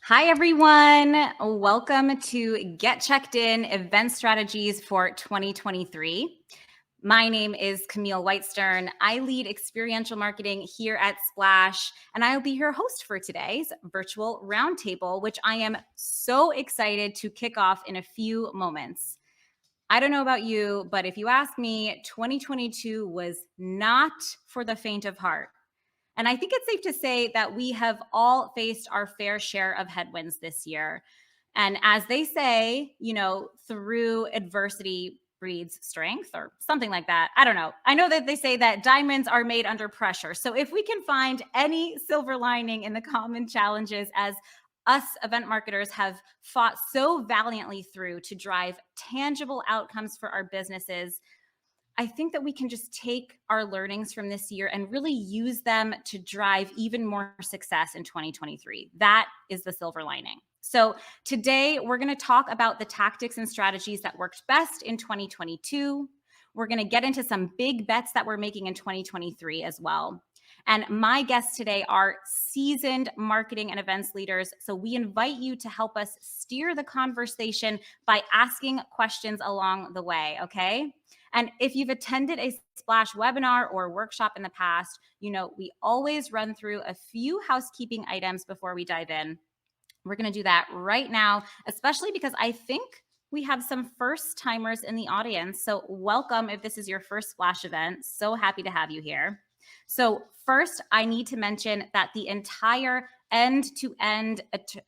Hi, everyone. Welcome to Get Checked In Event Strategies for 2023. My name is Camille Whitestern. I lead experiential marketing here at Splash, and I'll be your host for today's virtual roundtable, which I am so excited to kick off in a few moments. I don't know about you, but if you ask me, 2022 was not for the faint of heart. And I think it's safe to say that we have all faced our fair share of headwinds this year. And as they say, through adversity breeds strength or something like that. I don't know. I know that they say that diamonds are made under pressure. So if we can find any silver lining in the common challenges as us event marketers have fought so valiantly through to drive tangible outcomes for our businesses, I think that we can just take our learnings from this year and really use them to drive even more success in 2023. That is the silver lining. So today we're going to talk about the tactics and strategies that worked best in 2022. We're going to get into some big bets that we're making in 2023 as well. And my guests today are seasoned marketing and events leaders. So we invite you to help us steer the conversation by asking questions along the way, okay? And if you've attended a Splash webinar or workshop in the past, we always run through a few housekeeping items before we dive in. We're going to do that right now, especially because I think we have some first timers in the audience. So welcome if this is your first Splash event. So happy to have you here. So first, I need to mention that the entire end-to-end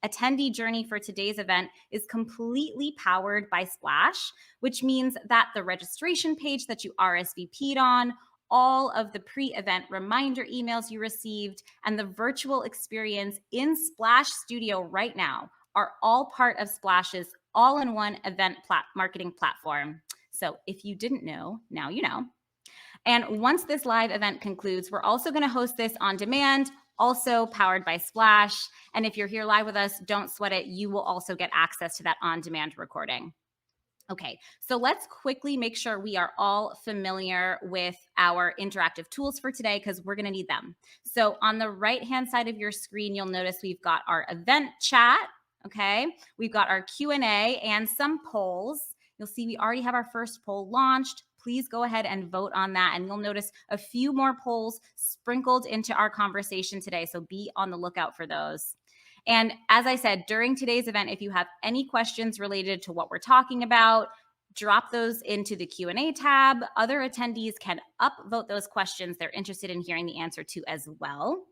attendee journey for today's event is completely powered by Splash, which means that the registration page that you RSVP'd on, all of the pre-event reminder emails you received, and the virtual experience in Splash Studio right now are all part of Splash's all-in-one event marketing platform. So if you didn't know, now you know. And once this live event concludes, we're also going to host this on demand, also powered by Splash. And if you're here live with us, don't sweat it. You will also get access to that on-demand recording. Okay, so let's quickly make sure we are all familiar with our interactive tools for today because we're going to need them. So on the right-hand side of your screen, you'll notice we've got our event chat, okay? We've got our Q&A and some polls. You'll see we already have our first poll launched. Please go ahead and vote on that. And you'll notice a few more polls sprinkled into our conversation today. So be on the lookout for those. And as I said, during today's event, if you have any questions related to what we're talking about, drop those into the Q&A tab. Other attendees can upvote those questions they're interested in hearing the answer to as well.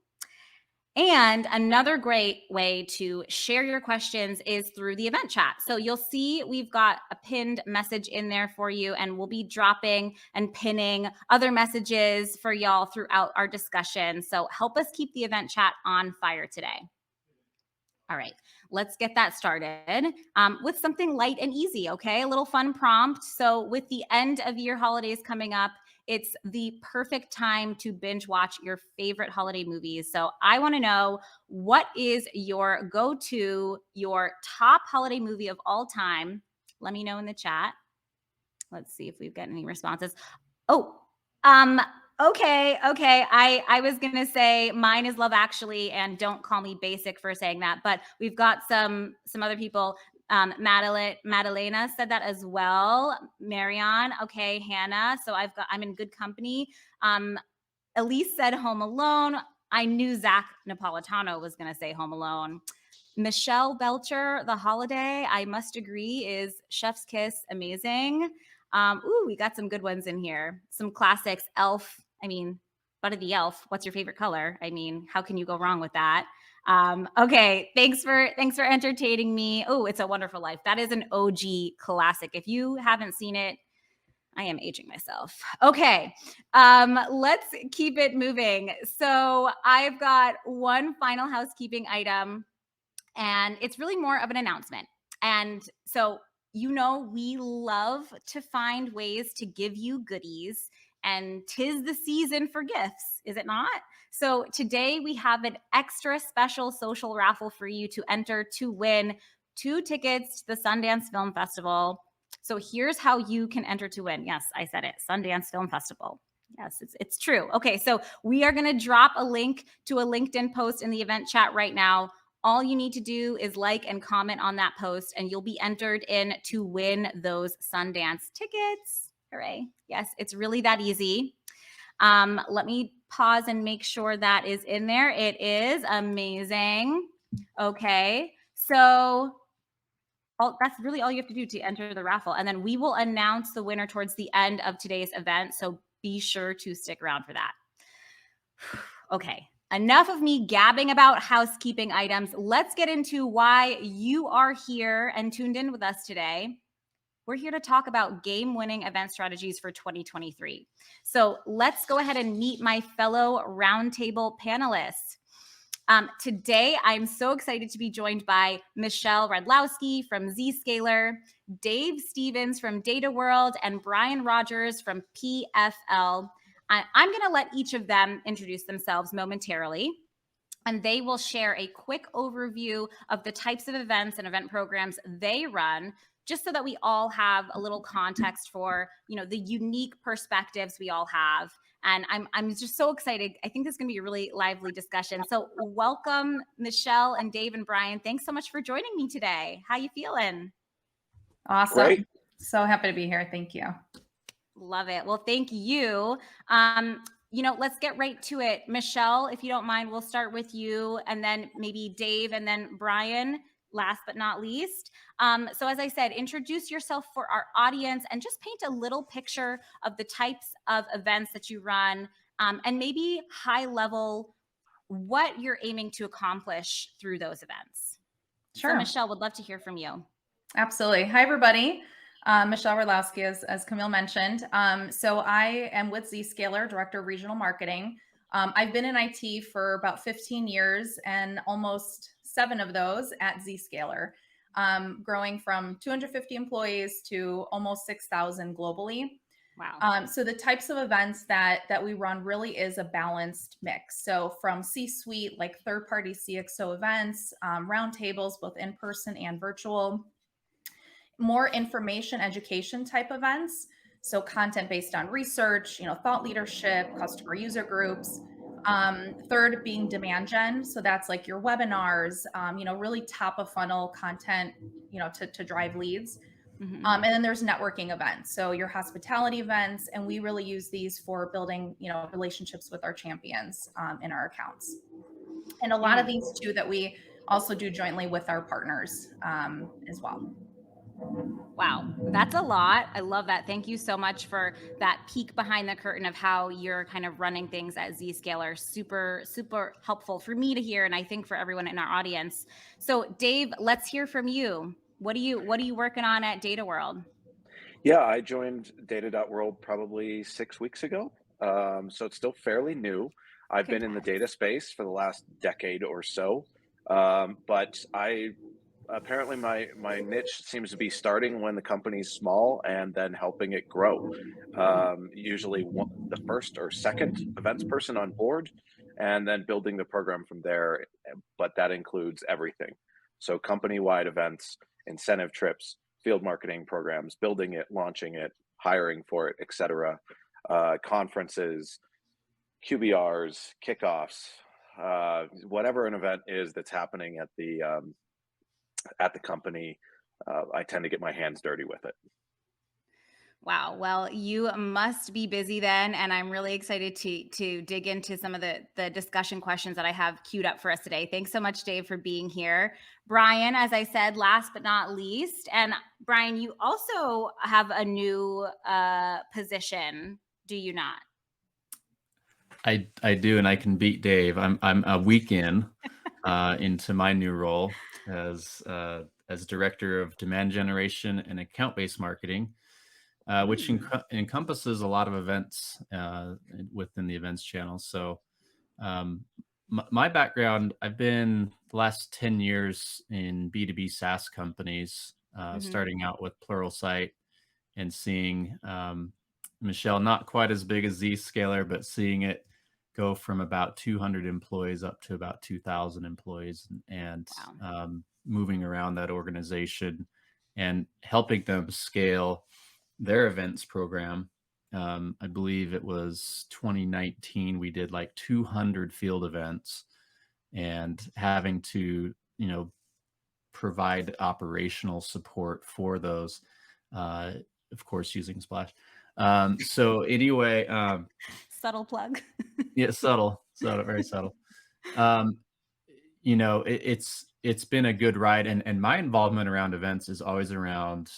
And another great way to share your questions is through the event chat. So you'll see we've got a pinned message in there for you, and we'll be dropping and pinning other messages for y'all throughout our discussion. So help us keep the event chat on fire today. All right, let's get that started with something light and easy, okay? A little fun prompt. So with the end of year holidays coming up, it's the perfect time to binge watch your favorite holiday movies. So I want to know, what is your go-to, your top holiday movie of all time? Let me know in the chat. Let's see if we've got any responses. Okay. I was going to say mine is Love Actually, and don't call me basic for saying that, but we've got some other people. Madalena said that as well. Marion. Okay. Hannah. So I'm in good company. Elise said Home Alone. I knew Zach Napolitano was going to say Home Alone. Michelle Belcher, The Holiday, I must agree, is Chef's Kiss. Amazing. We got some good ones in here. Some classics. Elf. Buddy the Elf. What's your favorite color? How can you go wrong with that? Okay. Thanks for entertaining me. Oh, It's a Wonderful Life. That is an OG classic. If you haven't seen it, I am aging myself. Okay. Let's keep it moving. So I've got one final housekeeping item, and it's really more of an announcement. And so, we love to find ways to give you goodies, and 'tis the season for gifts, is it not? So today we have an extra special social raffle for you to enter to win 2 tickets to the Sundance Film Festival. So here's how you can enter to win. Yes, I said it, Sundance Film Festival. Yes, it's true. Okay, so we are going to drop a link to a LinkedIn post in the event chat right now. All you need to do is like and comment on that post, and you'll be entered in to win those Sundance tickets. Hooray. Yes, it's really that easy. Let me pause and make sure that is in there. It is amazing. Okay. So that's really all you have to do to enter the raffle. And then we will announce the winner towards the end of today's event. So be sure to stick around for that. Okay. Enough of me gabbing about housekeeping items. Let's get into why you are here and tuned in with us today. We're here to talk about game-winning event strategies for 2023. So let's go ahead and meet my fellow roundtable panelists. Today, I'm so excited to be joined by Michelle Radlowski from Zscaler, Dave Stevens from Data World, and Brian Rogers from PFL. I'm going to let each of them introduce themselves momentarily, and they will share a quick overview of the types of events and event programs they run, just so that we all have a little context for, the unique perspectives we all have. And I'm just so excited. I think this is going to be a really lively discussion. So welcome, Michelle and Dave and Brian. Thanks so much for joining me today. How you feeling? Awesome. Great. So happy to be here. Thank you. Love it. Well, thank you. Let's get right to it. Michelle, if you don't mind, we'll start with you, and then maybe Dave, and then Brian, last but not least. So as I said, introduce yourself for our audience and just paint a little picture of the types of events that you run, and maybe high level what you're aiming to accomplish through those events. Sure. So Michelle, would love to hear from you. Absolutely. Hi, everybody. Michelle Radlowski, as Camille mentioned. So I am with Zscaler, Director of Regional Marketing. I've been in IT for about 15 years and almost 7 of those at Zscaler, growing from 250 employees to almost 6,000 globally. Wow. So the types of events that we run really is a balanced mix. So from C-suite, like third-party CXO events, roundtables, both in person and virtual, more information education type events. So content based on research, thought leadership, customer user groups. Third being demand gen. So that's like your webinars, really top of funnel content, to drive leads. Mm-hmm. And then there's networking events. So your hospitality events, and we really use these for building, relationships with our champions in our accounts. And a lot of these too that we also do jointly with our partners as well. Wow, that's a lot. I love that. Thank you so much for that peek behind the curtain of how you're kind of running things at Zscaler. Super, super helpful for me to hear, and I think for everyone in our audience. So, Dave, let's hear from you. What are you working on at Data World? Yeah, I joined Data.World probably 6 weeks ago. So it's still fairly new. I've been in the data space for the last decade or so. But apparently my niche seems to be starting when the company's small and then helping it grow. Usually the first or second events person on board, and then building the program from there. But that includes everything. So company-wide events, incentive trips, field marketing programs, building it, launching it, hiring for it, etc. Conferences, QBRs, kickoffs, whatever an event is that's happening at the company, I tend to get my hands dirty with it. Wow. Well, you must be busy then, and I'm really excited to dig into some of the discussion questions that I have queued up for us today. Thanks so much, Dave, for being here. Brian, as I said, last but not least, and Brian, you also have a new position, do you not? I do, and I can beat Dave. I'm a week in into my new role as director of demand generation and account-based marketing, which encompasses a lot of events within the events channel. So my background, I've been the last 10 years in B2B SaaS companies, starting out with Pluralsight and seeing Michelle, not quite as big as Zscaler, but seeing it go from about 200 employees up to about 2,000 employees, and moving around that organization and helping them scale their events program. I believe it was 2019, we did like 200 field events, and having to provide operational support for those, of course, using Splash. So anyway, Subtle plug. yeah, subtle, very subtle. Um, it's been a good ride, and my involvement around events is always around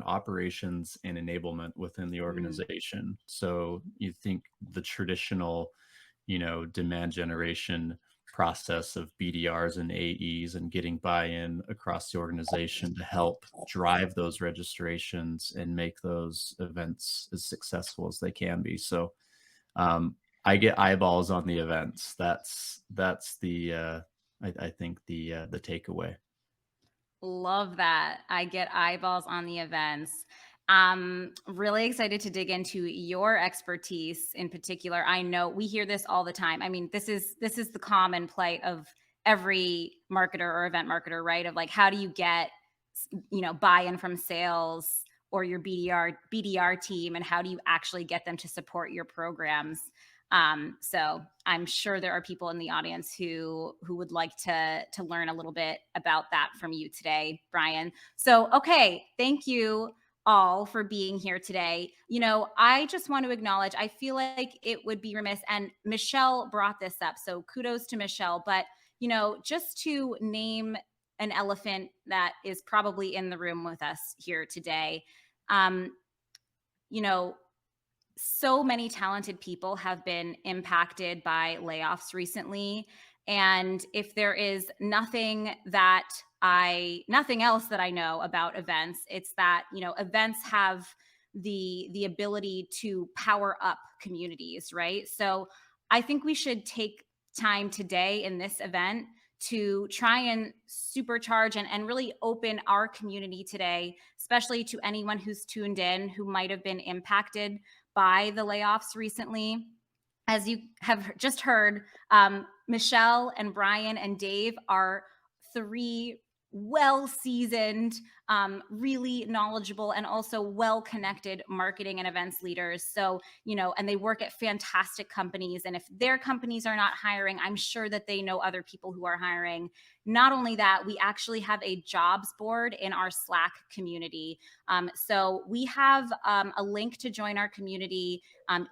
operations and enablement within the organization. So you think the traditional, demand generation process of BDRs and AEs and getting buy-in across the organization to help drive those registrations and make those events as successful as they can be. So I get eyeballs on the events. That's the I think the takeaway. Love that. I get eyeballs on the events. Really excited to dig into your expertise in particular. I know we hear this all the time. I mean, this is the common plight of every marketer or event marketer, right? Of like, how do you get, buy-in from sales or your BDR team, and how do you actually get them to support your programs? So I'm sure there are people in the audience who would like to learn a little bit about that from you today, Brian. So, okay, thank you all for being here today. I just want to acknowledge, I feel like it would be remiss, and Michelle brought this up, so kudos to Michelle, but, just to name an elephant that is probably in the room with us here today, you know, so many talented people have been impacted by layoffs recently. And if there is nothing else that I know about events, it's that, events have the ability to power up communities, right? So I think we should take time today in this event to try and supercharge and really open our community today, especially to anyone who's tuned in who might have been impacted by the layoffs recently. As you have just heard, Michelle and Brian and Dave are three well-seasoned, really knowledgeable, and also well-connected marketing and events leaders. So, and they work at fantastic companies. And if their companies are not hiring, I'm sure that they know other people who are hiring. Not only that, we actually have a jobs board in our Slack community. So we have a link to join our community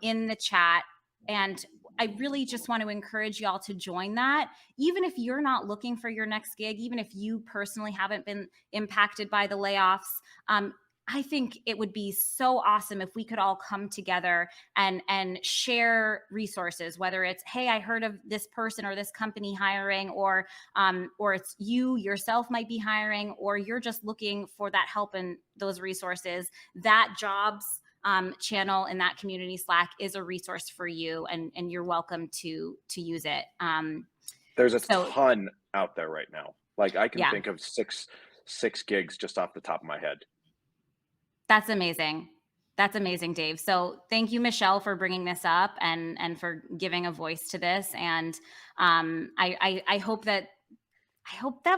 in the chat. And I really just want to encourage y'all to join that. Even if you're not looking for your next gig, even if you personally haven't been impacted by the layoffs, I think it would be so awesome if we could all come together and share resources, whether it's, hey, I heard of this person or this company hiring, or it's you yourself might be hiring, or you're just looking for that help and those resources. That jobs channel in that community Slack is a resource for you, and you're welcome to use it. There's a ton out there right now. Like I can Yeah. think of six gigs just off the top of my head. That's amazing. That's amazing, Dave. So thank you, Michelle, for bringing this up and for giving a voice to this. And I hope that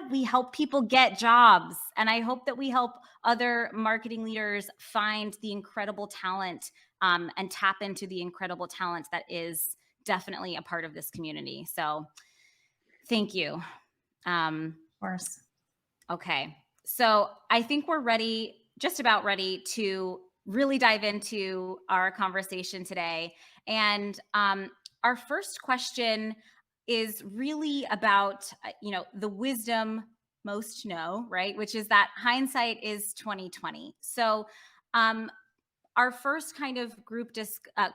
we help people get jobs, and I hope that we help other marketing leaders find the incredible talent and tap into the incredible talent that is definitely a part of this community. So thank you. Of course. Okay. So I think we're just about ready to really dive into our conversation today. And our first question is really about, the wisdom most know, right? Which is that hindsight is 2020. So our first kind of group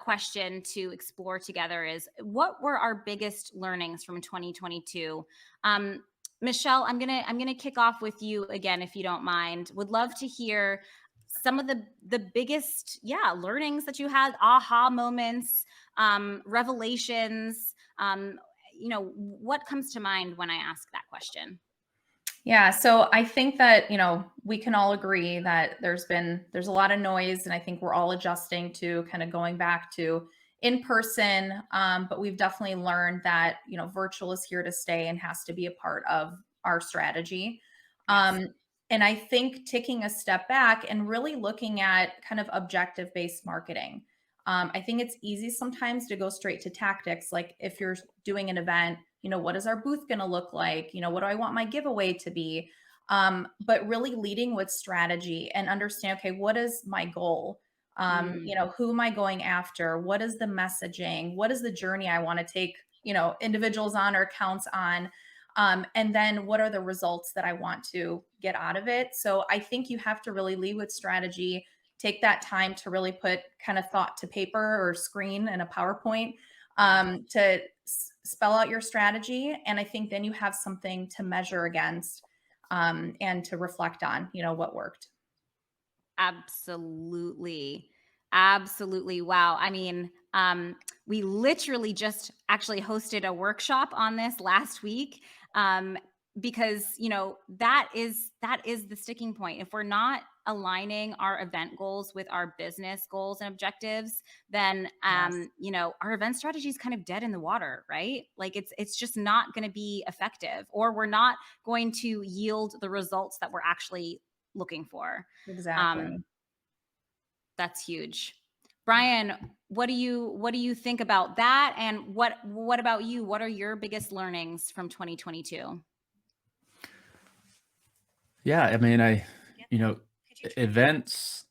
question to explore together is, what were our biggest learnings from 2022? Michelle, I'm gonna kick off with you again, if you don't mind. Would love to hear some of the biggest, learnings that you had, aha moments, revelations. What comes to mind when I ask that question? Yeah, so I think that, we can all agree that there's a lot of noise, and I think we're all adjusting to kind of going back to in person. But we've definitely learned that, virtual is here to stay and has to be a part of our strategy. Yes. And I think taking a step back and really looking at kind of objective-based marketing. I think it's easy sometimes to go straight to tactics. Like if you're doing an event, what is our booth going to look like? What do I want my giveaway to be? But really leading with strategy and understand, okay, what is my goal? Who am I going after? What is the messaging? What is the journey I want to take, individuals on or accounts on? And then what are the results that I want to get out of it? So I think you have to really lead with strategy, take that time to really put kind of thought to paper or screen in a PowerPoint to spell out your strategy. And I think then you have something to measure against and to reflect on, what worked. Absolutely. Absolutely. Wow. I mean, we literally just actually hosted a workshop on this last week, because that is the sticking point. If we're not aligning our event goals with our business goals and objectives, then Yes. our event strategy is kind of dead in the water, right? Like it's just not going to be effective, or we're not going to yield the results that we're actually looking for. Exactly. That's huge. Brian, what do you think about that? And what about you? What are your biggest learnings from 2022? Yeah, I mean, events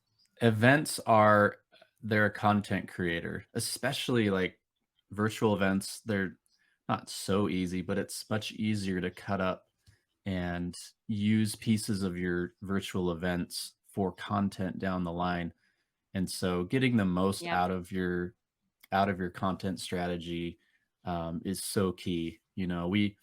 are, they're a content creator, especially like virtual events. They're not so easy, but it's much easier to cut up and use pieces of your virtual events for content down the line. And so getting the most Yep. out of your content strategy is so key. We,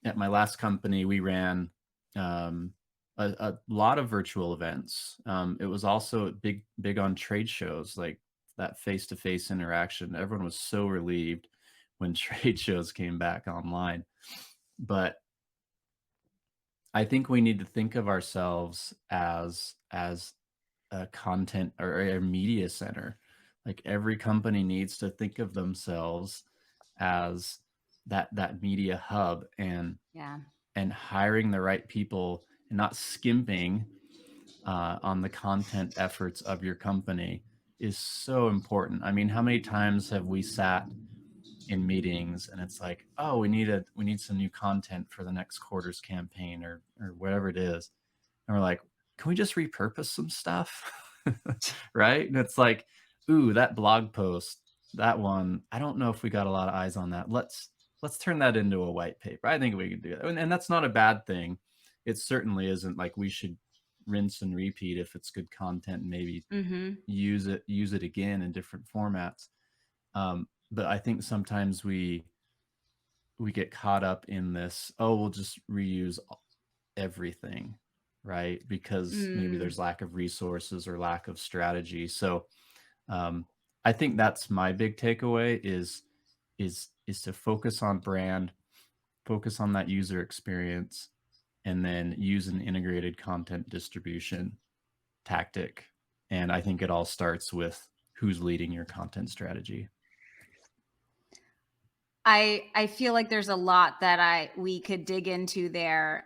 at my last company, we ran a lot of virtual events. It was also big on trade shows, like that face-to-face interaction. Everyone was so relieved when trade shows came back online. But I think we need to think of ourselves as a content or a media center. Like every company needs to think of themselves as that media hub, and Yeah. hiring the right people and not skimping on the content efforts of your company is so important. I mean, how many times have we sat in meetings and it's like, oh, we need some new content for the next quarter's campaign, or whatever it is, and we're like, can we just repurpose some stuff? Right? And it's like, ooh, that blog post, that one, I don't know if we got a lot of eyes on that. Let's turn that into a white paper. I think we can do that. And that's not a bad thing. It certainly isn't. Like, we should rinse and repeat if it's good content, and maybe Mm-hmm. use it again in different formats. But I think sometimes we get caught up in this, oh, we'll just reuse everything, right? Because maybe Mm. there's lack of resources or lack of strategy. So I think that's my big takeaway is to focus on brand, focus on that user experience, and then use an integrated content distribution tactic. And I think it all starts with who's leading your content strategy. I feel like there's a lot that we could dig into there,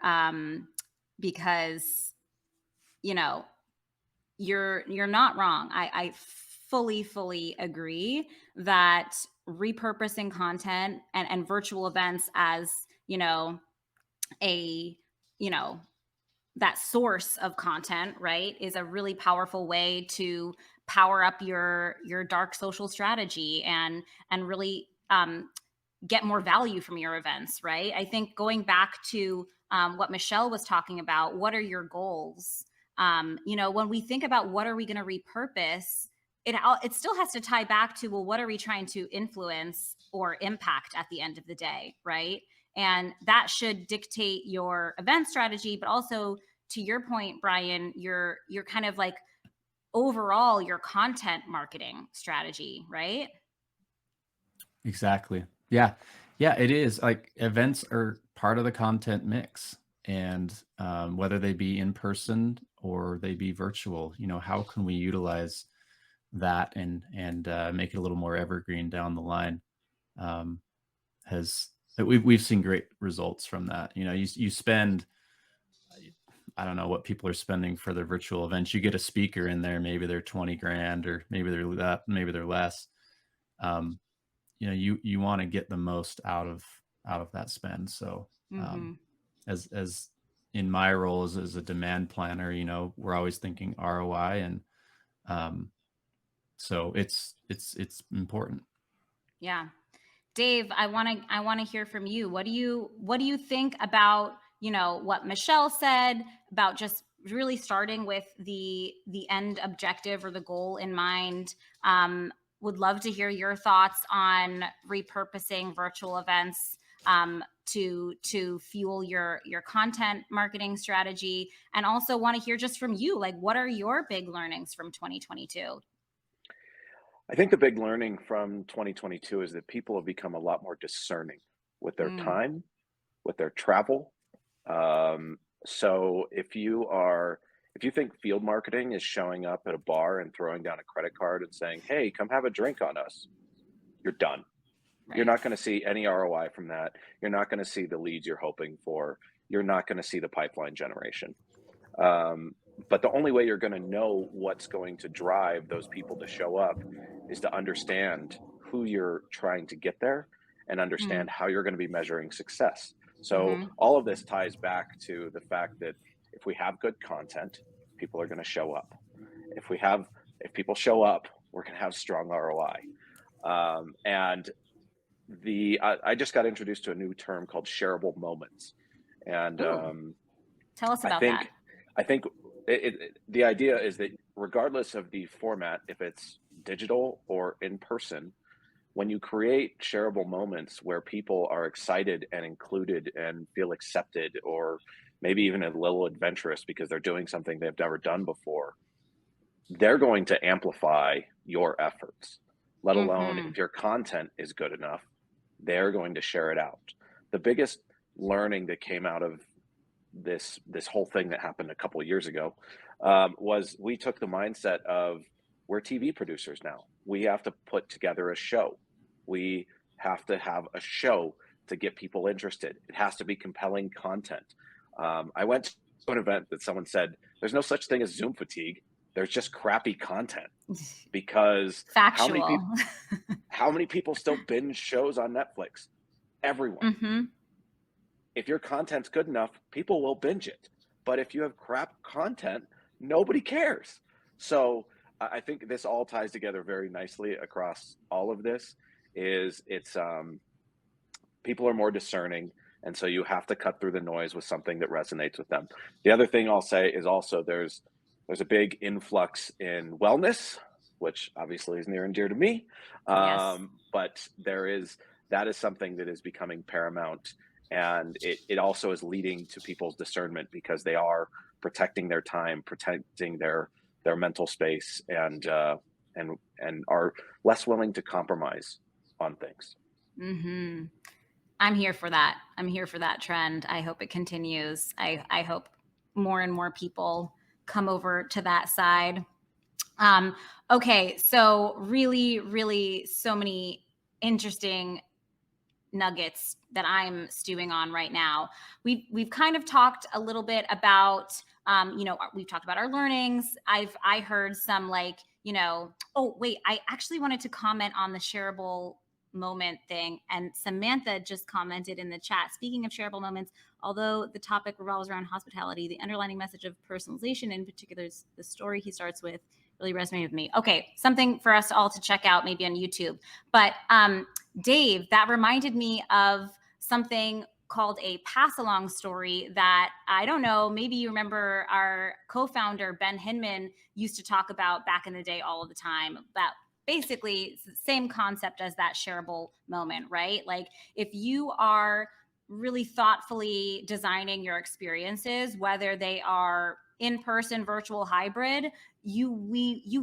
because you're not wrong. I fully agree that repurposing content and virtual events as a you know that source of content, right, is a really powerful way to power up your dark social strategy and really get more value from your events, right? I think going back to what Michelle was talking about, what are your goals? When we think about what are we going to repurpose, it still has to tie back to, well, what are we trying to influence or impact at the end of the day, right? And that should dictate your event strategy, but also, to your point, Brian, you're kind of like overall your content marketing strategy, right? Exactly. Yeah. Yeah, it is. Like, events are part of the content mix. And whether they be in person or they be virtual, how can we utilize that and make it a little more evergreen down the line? Um, has we've seen great results from that. You spend I don't know what people are spending for their virtual events. You get a speaker in there, maybe they're 20 grand, or maybe they're less. Um, you want to get the most out of that spend. So, as in my role as a demand planner, we're always thinking ROI, and so it's important. Yeah. Dave, I want to hear from you. What do you think about, what Michelle said about just really starting with the end objective or the goal in mind? Would love to hear your thoughts on repurposing virtual events to fuel your content marketing strategy, and also want to hear just from you, like, what are your big learnings from 2022? I think the big learning from 2022 is that people have become a lot more discerning with their time, with their travel. So if you think field marketing is showing up at a bar and throwing down a credit card and saying, "Hey, come have a drink on us," you're done. You're Right. not going to see any ROI from that. You're not going to see the leads you're hoping for. You're not going to see the pipeline generation. But the only way you're going to know what's going to drive those people to show up is to understand who you're trying to get there and understand how you're going to be measuring success. So all of this ties back to the fact that if we have good content, people are going to show up. If people show up, we're going to have strong ROI. And I just got introduced to a new term called shareable moments, and Tell us about that. I think the idea is that regardless of the format, if it's digital or in person, when you create shareable moments where people are excited and included and feel accepted, or maybe even a little adventurous because they're doing something they've never done before, they're going to amplify your efforts, let alone if your content is good enough, they're going to share it out. The biggest learning that came out of this whole thing that happened a couple of years ago was we took the mindset of, we're TV producers now. We have to put together a show. We have to have a show to get people interested. It has to be compelling content. I went to an event that someone said, there's no such thing as Zoom fatigue. There's just crappy content, because Factual. how many people still binge shows on Netflix? Everyone. If your content's good enough, people will binge it. But if you have crap content, nobody cares. So I think this all ties together very nicely across all of this. People are more discerning, and so you have to cut through the noise with something that resonates with them. The other thing I'll say is also there's a big influx in wellness, which obviously is near and dear to me. Yes. But that is something that is becoming paramount, and it also is leading to people's discernment, because they are protecting their time, protecting their mental space, and are less willing to compromise on things. I'm here for that. I'm here for that trend. I hope it continues. I hope more and more people come over to that side. Okay, so really, really, so many interesting nuggets that I'm stewing on right now. We've kind of talked a little bit about, we've talked about our learnings. I heard some, like, oh wait, I actually wanted to comment on the shareable moment thing, and Samantha just commented in the chat. Speaking of shareable moments, although the topic revolves around hospitality, the underlying message of personalization, in particular the story he starts with, really resonated with me. Okay, something for us all to check out, maybe on YouTube. But Dave, that reminded me of something called a pass along story that, I don't know, maybe you remember our co-founder Ben Hinman used to talk about back in the day all the time. That basically it's the same concept as that shareable moment, right? Like, if you are really thoughtfully designing your experiences, whether they are in-person, virtual, hybrid, you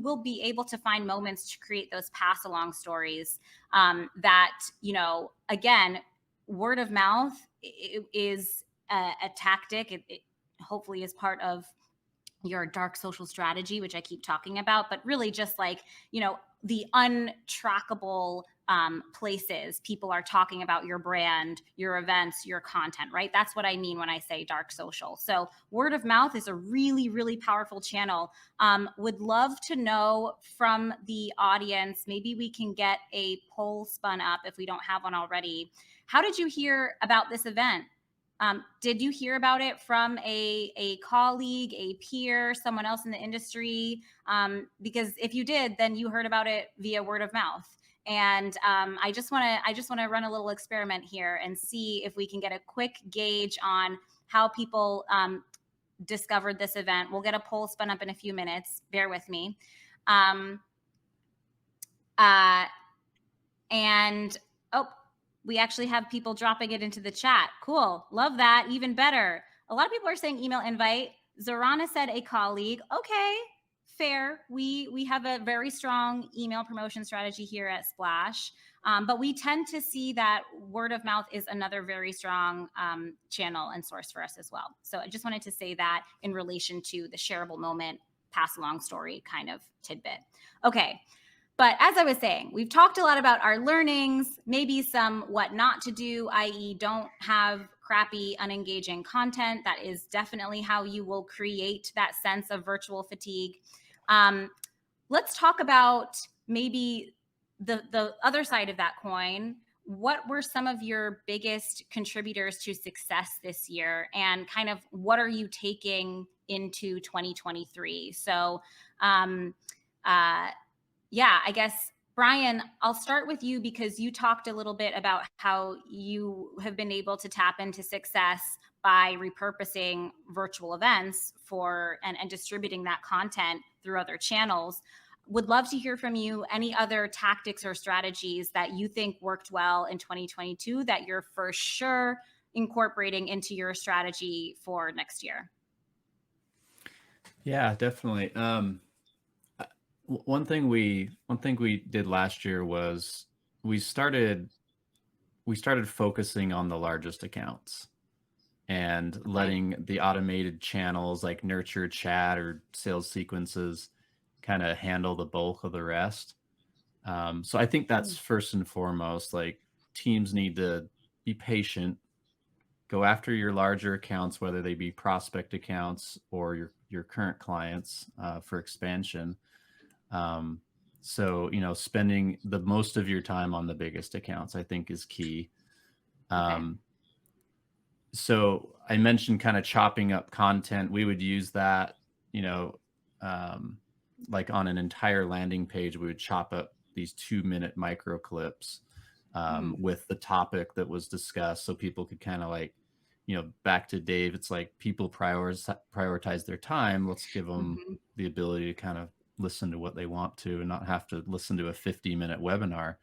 will be able to find moments to create those pass along stories that, again, word of mouth is a tactic. It hopefully is part of your dark social strategy, which I keep talking about, but really just like, the untrackable places people are talking about your brand, your events, your content, right? That's what I mean when I say dark social. So word of mouth is a really, really powerful channel. Would love to know from the audience, maybe we can get a poll spun up if we don't have one already. How did you hear about this event? Did you hear about it from a colleague, a peer, someone else in the industry? Because if you did, then you heard about it via word of mouth. And I just want to run a little experiment here and see if we can get a quick gauge on how people discovered this event. We'll get a poll spun up in a few minutes. Bear with me. And oh, we actually have people dropping it into the chat. Cool. Love that. Even better. A lot of people are saying email invite. Zorana said a colleague. Okay, fair. We have a very strong email promotion strategy here at Splash. But we tend to see that word of mouth is another very strong channel and source for us as well. So I just wanted to say that in relation to the shareable moment, pass along story kind of tidbit. Okay. But as I was saying, we've talked a lot about our learnings, maybe some what not to do, i.e. don't have crappy, unengaging content. That is definitely how you will create that sense of virtual fatigue. Let's talk about maybe the other side of that coin. What were some of your biggest contributors to success this year, and kind of what are you taking into 2023? So, yeah, I guess, Brian, I'll start with you because you talked a little bit about how you have been able to tap into success by repurposing virtual events for and distributing that content through other channels. Would love to hear from you any other tactics or strategies that you think worked well in 2022 that you're for sure incorporating into your strategy for next year. Yeah, definitely. One thing we did last year was we started focusing on the largest accounts and letting the automated channels like nurture, chat, or sales sequences kind of handle the bulk of the rest. So I think that's first and foremost. Like, teams need to be patient, go after your larger accounts, whether they be prospect accounts or your current clients for expansion. So, spending the most of your time on the biggest accounts, I think, is key. So I mentioned kind of chopping up content. We would use that, like on an entire landing page, we would chop up these 2-minute micro clips with the topic that was discussed. So people could kind of like, back to Dave, it's like people prioritize their time. Let's give them the ability to kind of listen to what they want to and not have to listen to a 50-minute webinar.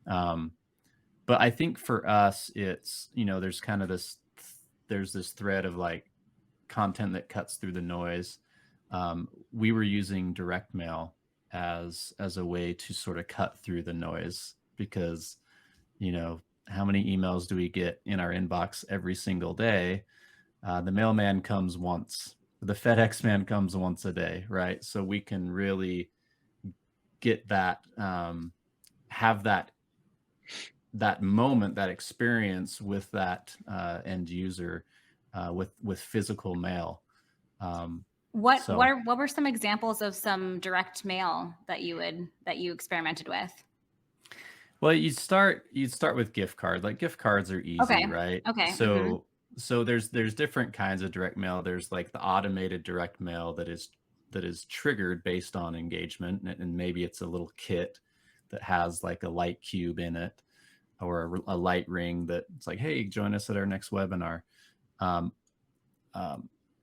But I think for us, it's, there's kind of there's this thread of like content that cuts through the noise. We were using direct mail as a way to sort of cut through the noise because, how many emails do we get in our inbox every single day? The mailman comes once. The FedEx man comes once a day, right? So we can really get that, have that moment, that experience with that end user with physical mail. What were some examples of some direct mail that you experimented with? Well, you'd start with gift cards. Like, gift cards are easy, right? Okay. So there's different kinds of direct mail. There's like the automated direct mail that is triggered based on engagement, and maybe it's a little kit that has like a light cube in it or a light ring that's like, hey, join us at our next webinar.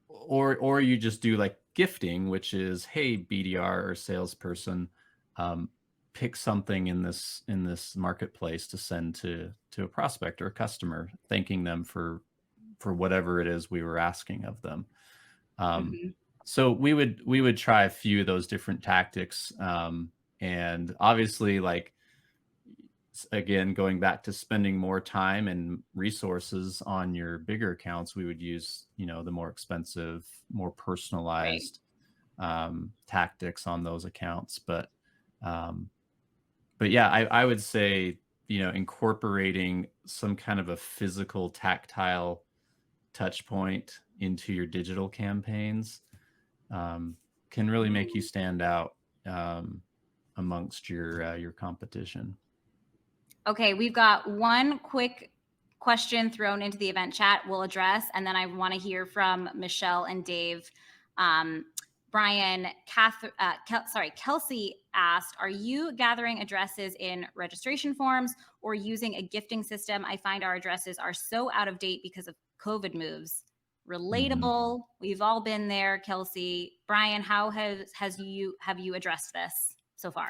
Or you just do like gifting, which is, hey, BDR or salesperson, pick something in this marketplace to send to a prospect or a customer, thanking them for whatever it is we were asking of them. So we would try a few of those different tactics. And obviously, like, again, going back to spending more time and resources on your bigger accounts, we would use, the more expensive, more personalized tactics on those accounts. But yeah, I would say, incorporating some kind of a physical, tactile touch point into your digital campaigns can really make you stand out amongst your competition. Okay, we've got one quick question thrown into the event chat we'll address, and then I want to hear from Michelle and Dave. Brian, Kelsey asked, are you gathering addresses in registration forms or using a gifting system? I find our addresses are so out of date because of COVID moves. Relatable. We've all been there, Kelsey. Brian, how have you addressed this so far?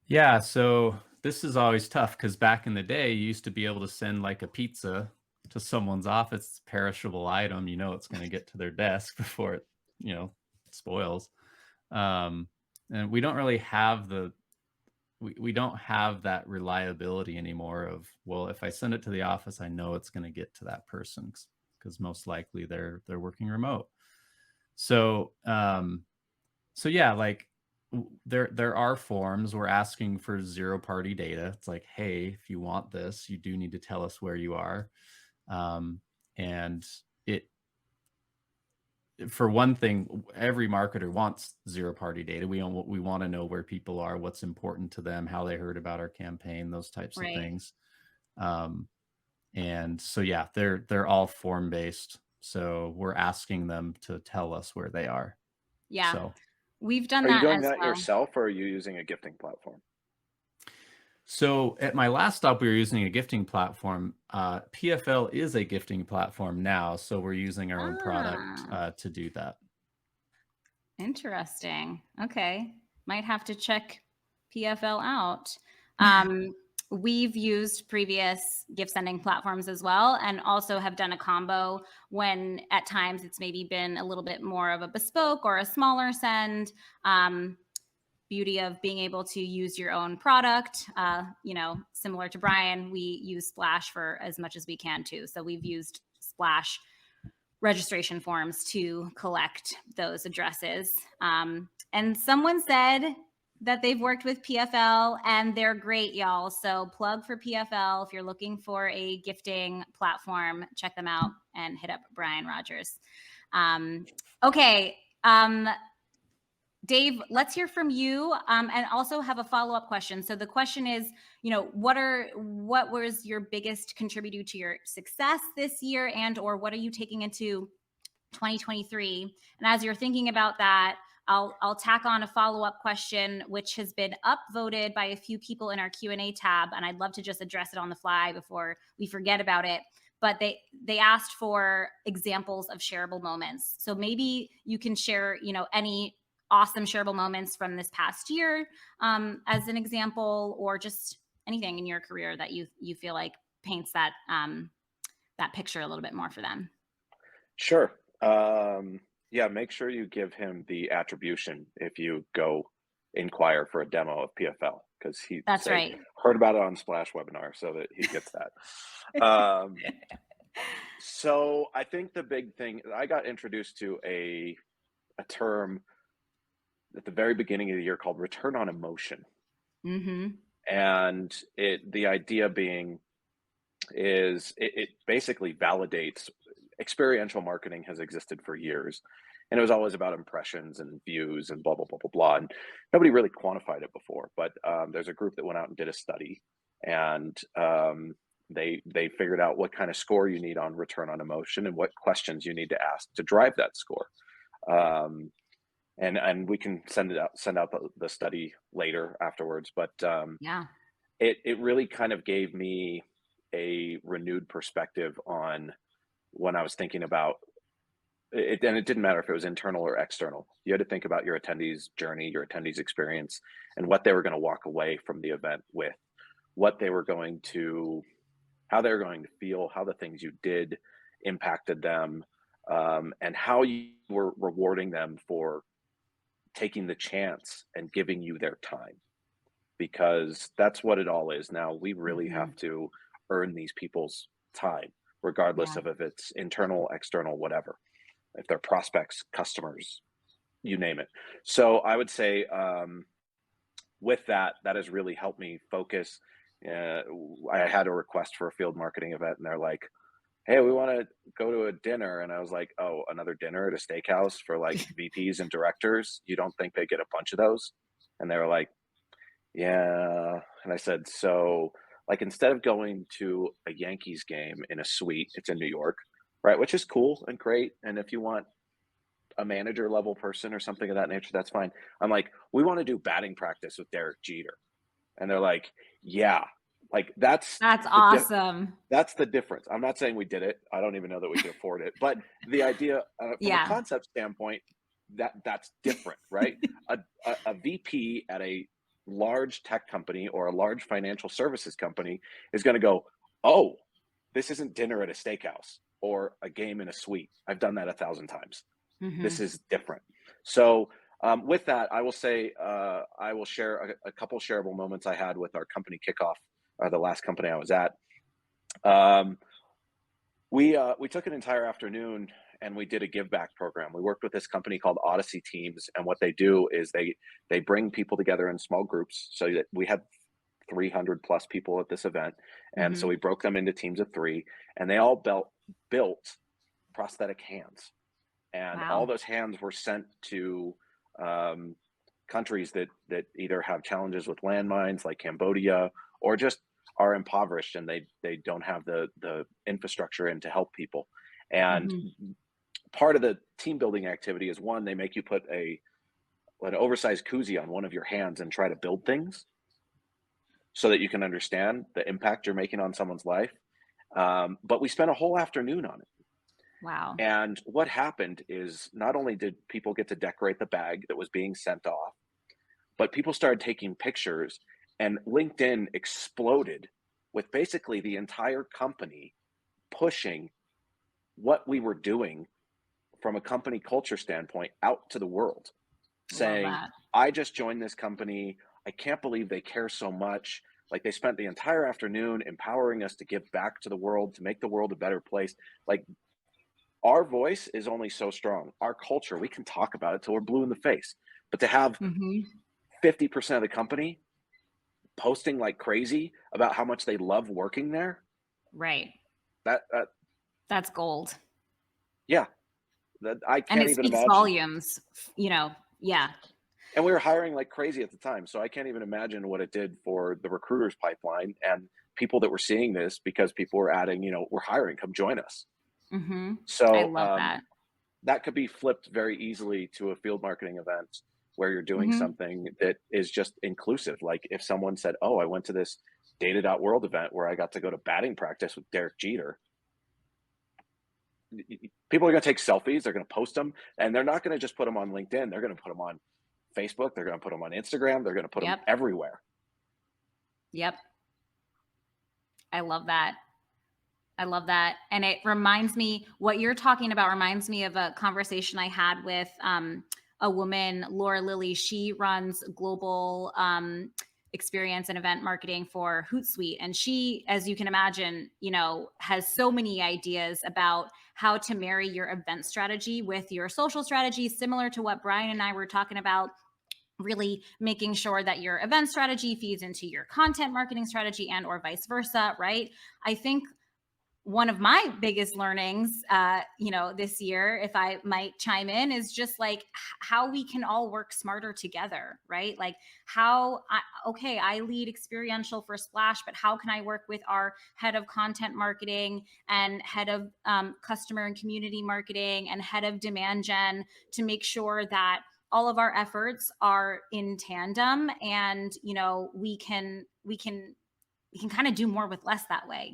Yeah, so this is always tough because back in the day, you used to be able to send like a pizza to someone's office, perishable item, it's going to get to their desk before it, spoils. And we don't really have we don't have that reliability anymore of, well, if I send it to the office, I know it's going to get to that person because most likely they're working remote. So, yeah, like there are forms. We're asking for zero party data. It's like, hey, if you want this, you do need to tell us where you are. And for one thing, every marketer wants zero party data. We want to know where people are, what's important to them, how they heard about our campaign, those types of things. And so, yeah, they're all form based. So we're asking them to tell us where they are. Yeah. So we've done Are that you doing as that well. yourself, or are you using a gifting platform? So at my last stop, we were using a gifting platform. PFL is a gifting platform now, so we're using our own product to do that. Interesting. Okay. Might have to check PFL out. We've used previous gift sending platforms as well, and also have done a combo when at times it's maybe been a little bit more of a bespoke or a smaller send. Beauty of being able to use your own product, similar to Brian, we use Splash for as much as we can too. So we've used Splash registration forms to collect those addresses. And someone said that they've worked with PFL and they're great, y'all. So plug for PFL. If you're looking for a gifting platform, check them out and hit up Brian Rogers. Okay. Dave, let's hear from you, and also have a follow-up question. So the question is, what was your biggest contributor to your success this year, and or what are you taking into 2023? And as you're thinking about that, I'll tack on a follow-up question, which has been upvoted by a few people in our Q&A tab, and I'd love to just address it on the fly before we forget about it. But they asked for examples of shareable moments. So maybe you can share, any awesome shareable moments from this past year as an example, or just anything in your career that you feel like paints that that picture a little bit more for them. Sure. Yeah, make sure you give him the attribution if you go inquire for a demo of PFL, because That's right. Heard about it on Splash webinar, so that he gets that. So I think the big thing, I got introduced to a term at the very beginning of the year called return on emotion. Mm-hmm. And the idea being is it basically validates experiential marketing has existed for years, and it was always about impressions and views and blah blah blah blah blah, and nobody really quantified it before. But there's a group that went out and did a study, and they figured out what kind of score you need on return on emotion and what questions you need to ask to drive that score. And we can send out the study later afterwards. But Yeah. It really kind of gave me a renewed perspective on when I was thinking about it. And it didn't matter if it was internal or external. You had to think about your attendees' journey, your attendees' experience, and what they were going to walk away from the event with, what they were going to, how they were going to feel, how the things you did impacted them, and how you were rewarding them for taking the chance and giving you their time, because that's what it all is now. We really have to earn these people's time, regardless of if it's internal, external, whatever, if they're prospects, customers, you name it. So I would say with that has really helped me focus. I had a request for a field marketing event, and they're like, "Hey, we want to go to a dinner." And I was like, "Oh, another dinner at a steakhouse for like VPs and directors? You don't think they get a bunch of those?" And they were like, "Yeah." And I said, "So, like, instead of going to a Yankees game in a suite, it's in New York, right? Which is cool and great. And if you want a manager level person or something of that nature, that's fine." I'm like, "We want to do batting practice with Derek Jeter." And they're like, "Yeah." Like That's awesome. that's the difference. I'm not saying we did it. I don't even know that we could afford it, but the idea from Yeah. a concept standpoint, that's different, right? A VP at a large tech company or a large financial services company is going to go, "Oh, this isn't dinner at a steakhouse or a game in a suite. I've done that 1,000 times. Mhm. This is different." So with that, I will say I will share a couple shareable moments I had with our company kickoff, the last company I was at. We took an entire afternoon and we did a give back program. We worked with this company called Odyssey Teams, and what they do is they bring people together in small groups. So that we had 300 plus people at this event, and so Mhm. we broke them into teams of 3, and they all built prosthetic hands, and all Wow. those hands were sent to countries that either have challenges with landmines like Cambodia, or just are impoverished and they don't have the infrastructure in to help people. And Mhm. part of the team building activity is, one, they make you put an oversized koozie on one of your hands and try to build things so that you can understand the impact you're making on someone's life. But we spent a whole afternoon on it. Wow. And what happened is, not only did people get to decorate the bag that was being sent off, but people started taking pictures, and LinkedIn exploded with basically the entire company pushing what we were doing from a company culture standpoint out to the world, Love saying, that. "I just joined this company. I can't believe they care so much. Like, they spent the entire afternoon empowering us to give back to the world, to make the world a better place." Like, our voice is only so strong. Our culture, we can talk about it till we're blue in the face, but to have Mhm. 50% of the company posting like crazy about how much they love working there, Right. that That's gold. yeah, that I And can't it even speaks imagine. volumes, yeah. And we were hiring like crazy at the time, so I can't even imagine what it did for the recruiters pipeline and people that were seeing this, because people were adding, "We're hiring, come join us." Mhm. I So love that. that could be flipped very easily to a field marketing event where you're doing Mhm. something that is just inclusive. Like, if someone said, "Oh, I went to this Data.World event where I got to go to batting practice with Derek Jeter," people are going to take selfies, they're going to post them, and they're not going to just put them on LinkedIn. They're going to put them on Facebook, they're going to put them on Instagram, they're going to put them Yep. everywhere. Yep. I love that. I love that. And it reminds me, what you're talking about reminds me of a conversation I had with a woman, Laura Lilly. She runs global experience and event marketing for Hootsuite. And she, as you can imagine, has so many ideas about how to marry your event strategy with your social strategy, similar to what Brian and I were talking about, really making sure that your event strategy feeds into your content marketing strategy, and or vice versa, right? I think one of my biggest learnings, this year, if I might chime in, is just like how we can all work smarter together, right? Like I lead experiential for Splash, but how can I work with our head of content marketing and head of customer and community marketing and head of demand gen to make sure that all of our efforts are in tandem, and we can kind of do more with less that way,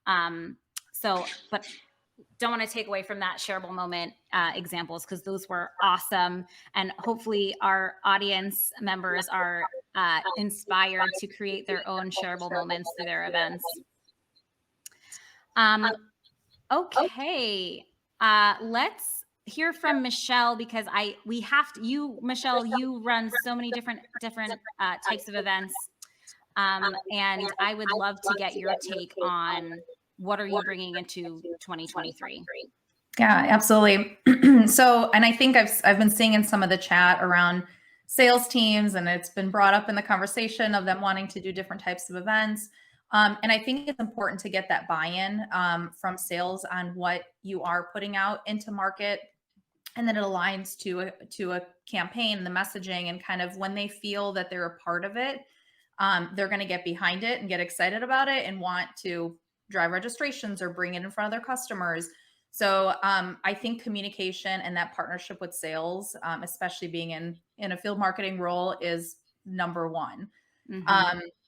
but don't want to take away from that shareable moment examples, because those were awesome. And hopefully our audience members are inspired to create their own shareable moments through their events. Okay. Let's hear from Michelle, because Michelle, you run so many different types of events. And I would love to get your take on what are you bringing into 2023? Yeah, absolutely. So, and I think I've been seeing in some of the chat around sales teams, and it's been brought up in the conversation of them wanting to do different types of events. And I think it's important to get that buy-in from sales on what you are putting out into market, and then it aligns to a campaign and the messaging, and kind of when they feel that they're a part of it, they're going to get behind it and get excited about it and want to drive registrations or bring it in front of their customers. So I think communication and that partnership with sales, especially being in a field marketing role, is number one.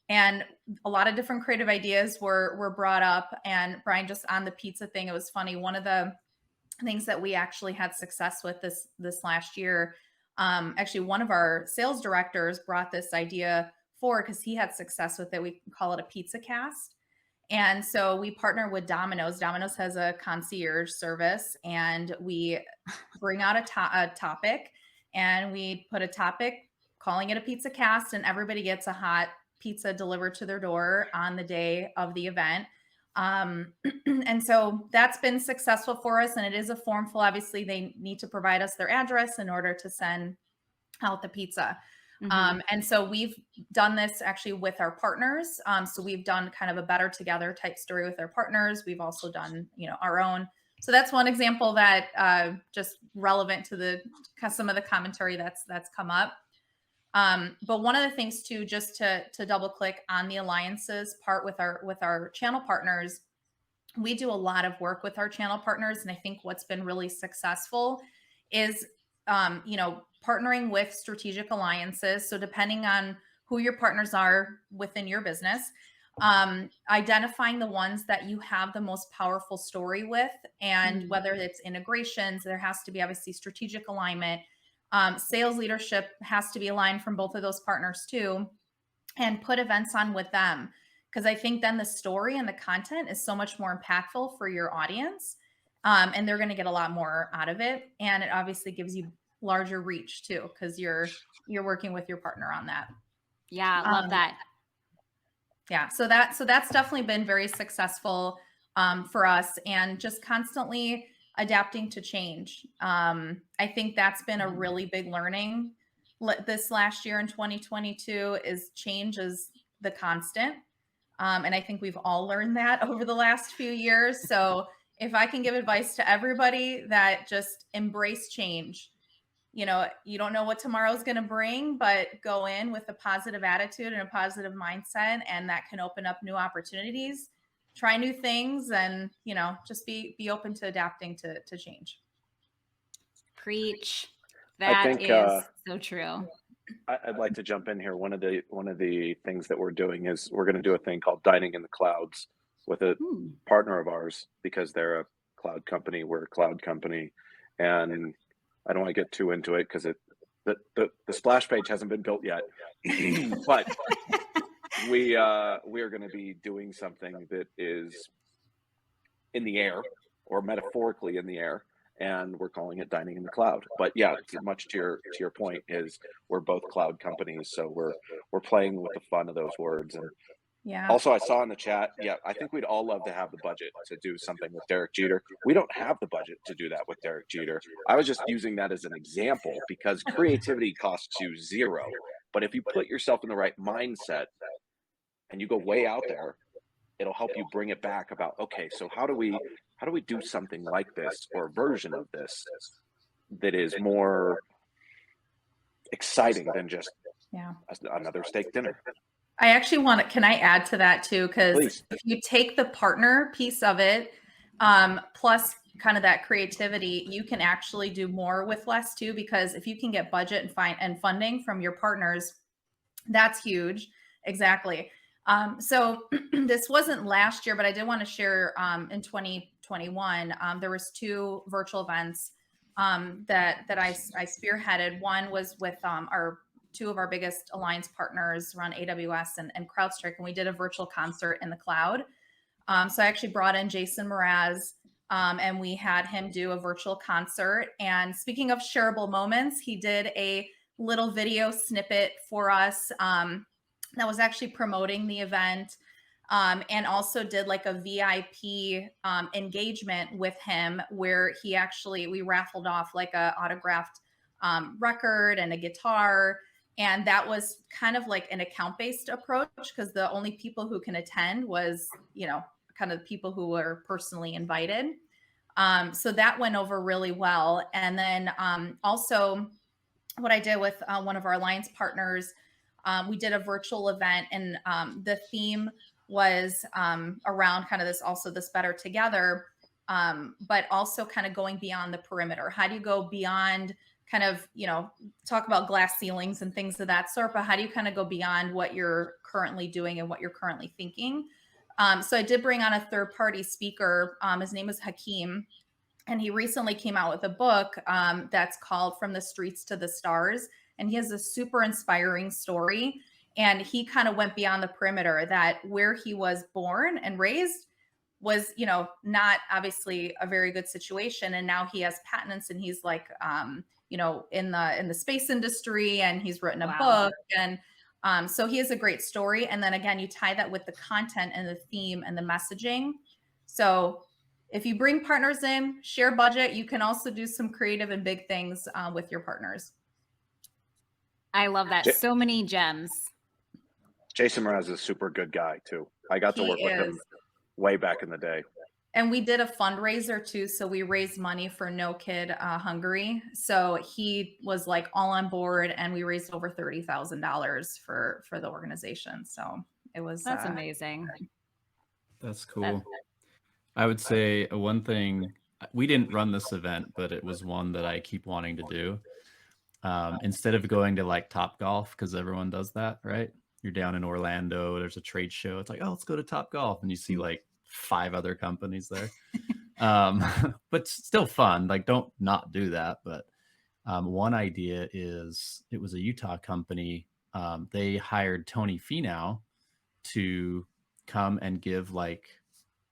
And a lot of different creative ideas were brought up. And Brian, just on the pizza thing, it was funny. One of the things that we actually had success with this last year, actually one of our sales directors brought this idea forward because he had success with it. We call it a pizza cast. And so we partner with Domino's. Domino's has a concierge service, and we bring out a topic, and we put a topic calling it a pizza cast, and everybody gets a hot pizza delivered to their door on the day of the event. And so that's been successful for us, and it is a form fill. Obviously, they need to provide us their address in order to send out the pizza. And so we've done this actually with our partners. So we've done kind of a better together type story with our partners. We've also done, our own. So that's one example that just relevant to some of the commentary that's come up. But one of the things too, just to double click on the alliances part with our channel partners, we do a lot of work with our channel partners. And I think what's been really successful is, partnering with strategic alliances. So depending on who your partners are within your business, identifying the ones that you have the most powerful story with, and whether it's integrations, there has to be obviously strategic alignment. Sales leadership has to be aligned from both of those partners too, and put events on with them. Because I think then the story and the content is so much more impactful for your audience. And they're going to get a lot more out of it. And it obviously gives you larger reach too, because you're working with your partner on that. Yeah, love that. Yeah, so that's definitely been very successful for us, and just constantly adapting to change. I think that's been a really big learning this last year in 2022, is change is the constant. And I think we've all learned that over the last few years. So if I can give advice to everybody, that just embrace change. You don't know what tomorrow's going to bring, but go in with a positive attitude and a positive mindset, and that can open up new opportunities. Try new things, and just be open to adapting to change. Preach. That is so true. I'd like to jump in here. One of the things that we're doing is we're going to do a thing called Dining in the Clouds with a partner of ours, because they're a cloud company, we're a cloud company, and I don't want to get too into it because the splash page hasn't been built yet. But we are going to be doing something that is in the air, or metaphorically in the air, and we're calling it Dining in the Cloud. But yeah, much to your point, is we're both cloud companies, so we're playing with the fun of those words. And yeah. Also, I saw in the chat, I think we'd all love to have the budget to do something with Derek Jeter. We don't have the budget to do that with Derek Jeter. I was just using that as an example, because creativity costs you zero. But if you put yourself in the right mindset and you go way out there, it'll help you bring it back about, okay, so how do we do something like this, or a version of this that is more exciting than just another steak dinner. I actually can I add to that too? Because if you take the partner piece of it, plus kind of that creativity, you can actually do more with less too, because if you can get budget and funding from your partners, that's huge. Exactly. So this wasn't last year, but I did want to share in 2021, there was 2 virtual events that I spearheaded. One was with our 2 of our biggest alliance partners around AWS and CrowdStrike, and we did a virtual concert in the cloud. So I actually brought in Jason Mraz, and we had him do a virtual concert. And speaking of shareable moments, he did a little video snippet for us that was actually promoting the event, and also did like a VIP engagement with him, where we raffled off like a autographed record and a guitar. And that was kind of like an account-based approach, because the only people who can attend was, kind of people who were personally invited. So that went over really well. And then also what I did with one of our alliance partners, we did a virtual event, and the theme was around kind of this better together, but also kind of going beyond the perimeter. How do you go beyond kind of, talk about glass ceilings and things of that sort, but how do you kind of go beyond what you're currently doing and what you're currently thinking? So I did bring on a third party speaker. His name is Hakeem. And he recently came out with a book that's called From the Streets to the Stars. And he has a super inspiring story. And he kind of went beyond the perimeter, that where he was born and raised was, not obviously a very good situation. And now he has patents, and he's like, in the space industry, and he's written a book. And so he has a great story. And then again, you tie that with the content and the theme and the messaging. So if you bring partners in, share budget, you can also do some creative and big things with your partners. I love that. So many gems. Jason Mraz is a super good guy too. I got to work with him way back in the day. And we did a fundraiser too. So we raised money for No Kid Hungary. So he was like all on board, and we raised over $30,000 for the organization. So it was that's amazing. That's cool. I would say one thing, we didn't run this event, but it was one that I keep wanting to do. Instead of going to like Topgolf, because everyone does that, right? You're down in Orlando, there's a trade show. It's like, oh, let's go to Topgolf. And you see like 5 other companies there. But still fun. Like, don't not do that. But one idea is, it was a Utah company. They hired Tony Finau to come and give like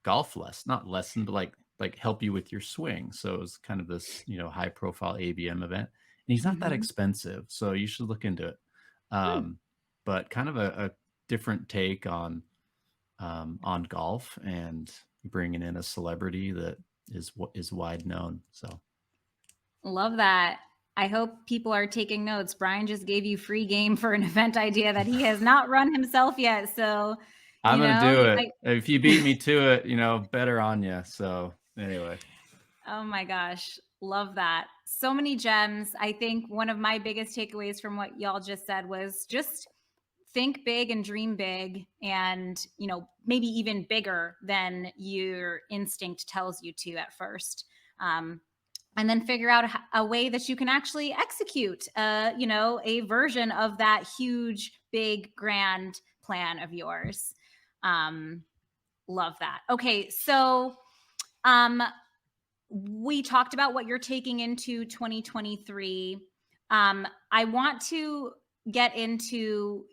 golf not lesson, but like help you with your swing. So it was kind of this, high profile ABM event, and he's not that expensive, so you should look into it. But kind of a different take on golf, and bringing in a celebrity that is wide known. So love that. I hope people are taking notes. Brian just gave you free game for an event idea that he has not run himself yet. So I'm going to do it. If you beat me to it, better on you. So anyway. Oh my gosh. Love that. So many gems. I think one of my biggest takeaways from what y'all just said was just think big and dream big, and, maybe even bigger than your instinct tells you to at first. And then figure out a way that you can actually execute, a version of that huge, big, grand plan of yours. Love that. Okay. So, we talked about what you're taking into 2023. I want to get into,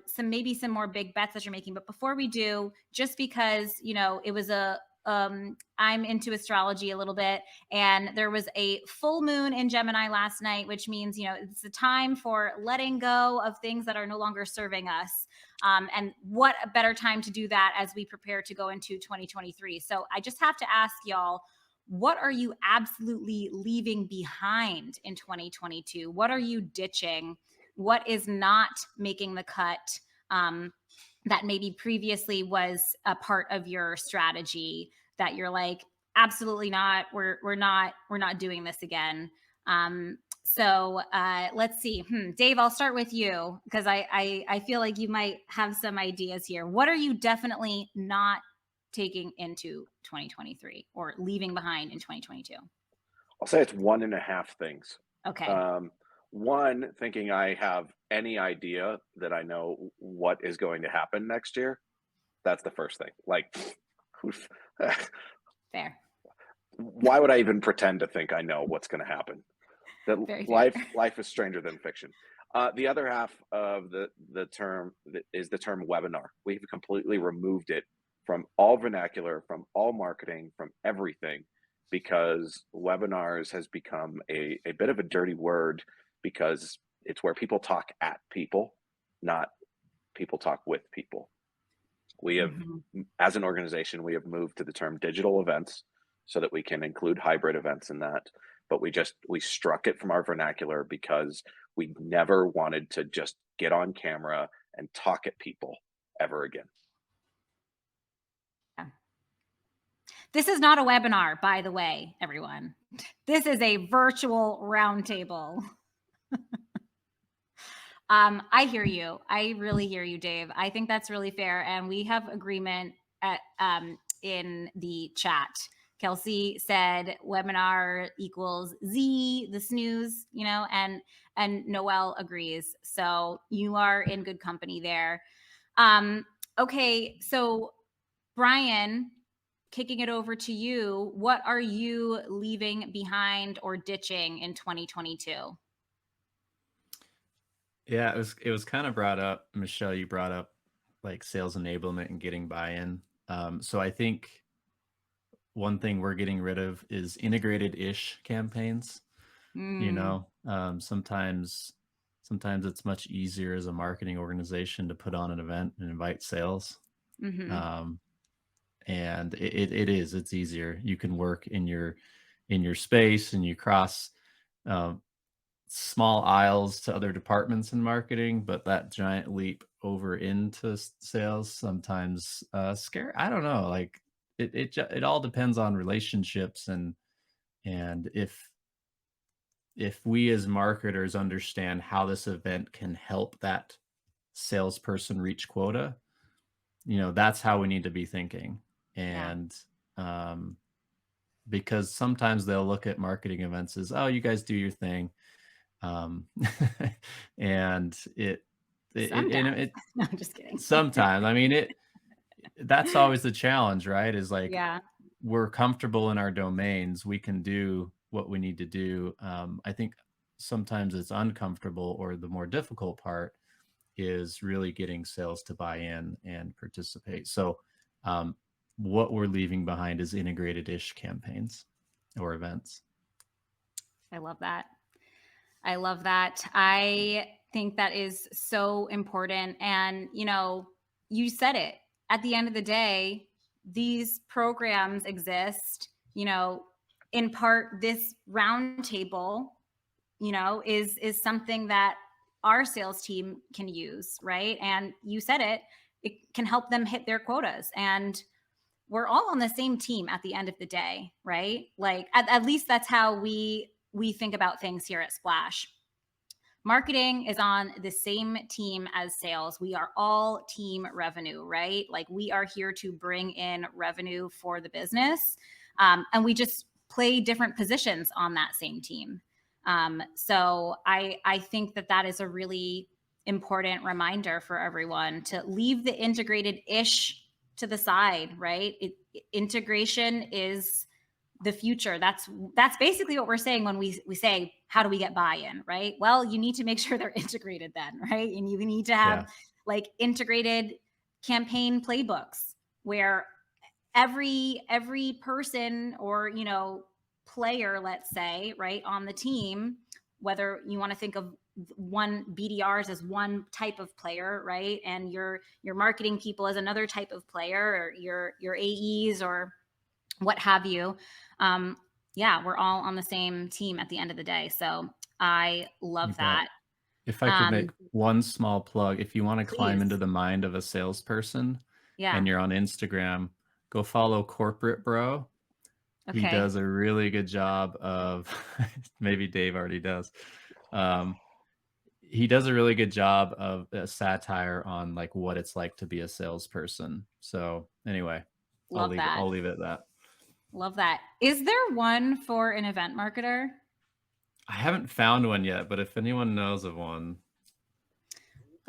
some more big bets that you're making. But before we do, just because, it was I'm into astrology a little bit, and there was a full moon in Gemini last night, which means, it's a time for letting go of things that are no longer serving us. And what a better time to do that as we prepare to go into 2023. So I just have to ask y'all, what are you absolutely leaving behind in 2022? What are you ditching? What is not making the cut that maybe previously was a part of your strategy that you're like, absolutely not. We're not doing this again. So let's see. Dave, I'll start with you, because I feel like you might have some ideas here. What are you definitely not taking into 2023 or leaving behind in 2022? I'll say it's 1.5 things. Okay. One, thinking I have any idea that I know what is going to happen next year. That's the first thing. Like, fair. Why would I even pretend to think I know what's going to happen? That life is stranger than fiction. The other half of the term is the term webinar. We've completely removed it from all vernacular, from all marketing, from everything, because webinars has become a bit of a dirty word, because it's where people talk at people, not people talk with people. We have, as an organization, we have moved to the term digital events so that we can include hybrid events in that. But we struck it from our vernacular because we never wanted to just get on camera and talk at people ever again. Yeah. This is not a webinar, by the way, everyone. This is a virtual roundtable. I hear you. I really hear you, Dave. I think that's really fair. And we have agreement at in the chat. Kelsey said webinar equals Z, the snooze, you know, and Noelle agrees. So you are in good company there. Okay, so Brian, kicking it over to you, what are you leaving behind or ditching in 2022? Yeah, it was kind of brought up, Michelle, you brought up like sales enablement and getting buy-in. So I think one thing we're getting rid of is integrated-ish campaigns. You know, sometimes it's much easier as a marketing organization to put on an event and invite sales. And it's easier. You can work in your space, and you cross small aisles to other departments in marketing, but that giant leap over into sales sometimes scary. I don't know, like it all depends on relationships, and if we as marketers understand how this event can help that salesperson reach quota, you know, that's how we need to be thinking. And because sometimes they'll look at marketing events as, oh, you guys do your thing. And it no, I'm just kidding. Sometimes, I mean, that's always the challenge, right? Is like, we're comfortable in our domains. We can do what we need to do. I think sometimes it's uncomfortable, or the more difficult part is really getting sales to buy in and participate. So what we're leaving behind is integrated-ish campaigns or events. I love that. I love that. I think that is so important. And, you know, you said it. At the end of the day, these programs exist, you know, in part this roundtable, you know, is something that our sales team can use, right? And you said it can help them hit their quotas. And we're all on the same team at the end of the day, right? Like at least that's how we think about things here at Splash. Marketing is on the same team as sales. We are all team revenue, right? Like we are here to bring in revenue for the business. And we just play different positions on that same team. So I think that is a really important reminder for everyone to leave the integrated-ish to the side, right? Integration is the future. That's basically what we're saying when we say, how do we get buy-in, right? Well, you need to make sure they're integrated then, right? And you need to have like integrated campaign playbooks where every person or, you know, player, let's say, right, on the team, whether you want to think of one BDRs as one type of player, right? And your marketing people as another type of player, or your AEs or what have you. We're all on the same team at the end of the day. So I love that. If I could make one small plug, if you want to climb into the mind of a salesperson and you're on Instagram, go follow Corporate Bro. Okay. He does a really good job of, maybe Dave already does. He does a really good job of a satire on like what it's like to be a salesperson. So anyway, I'll leave it at that. Love that. Is there one for an event marketer? I haven't found one yet, but if anyone knows of one.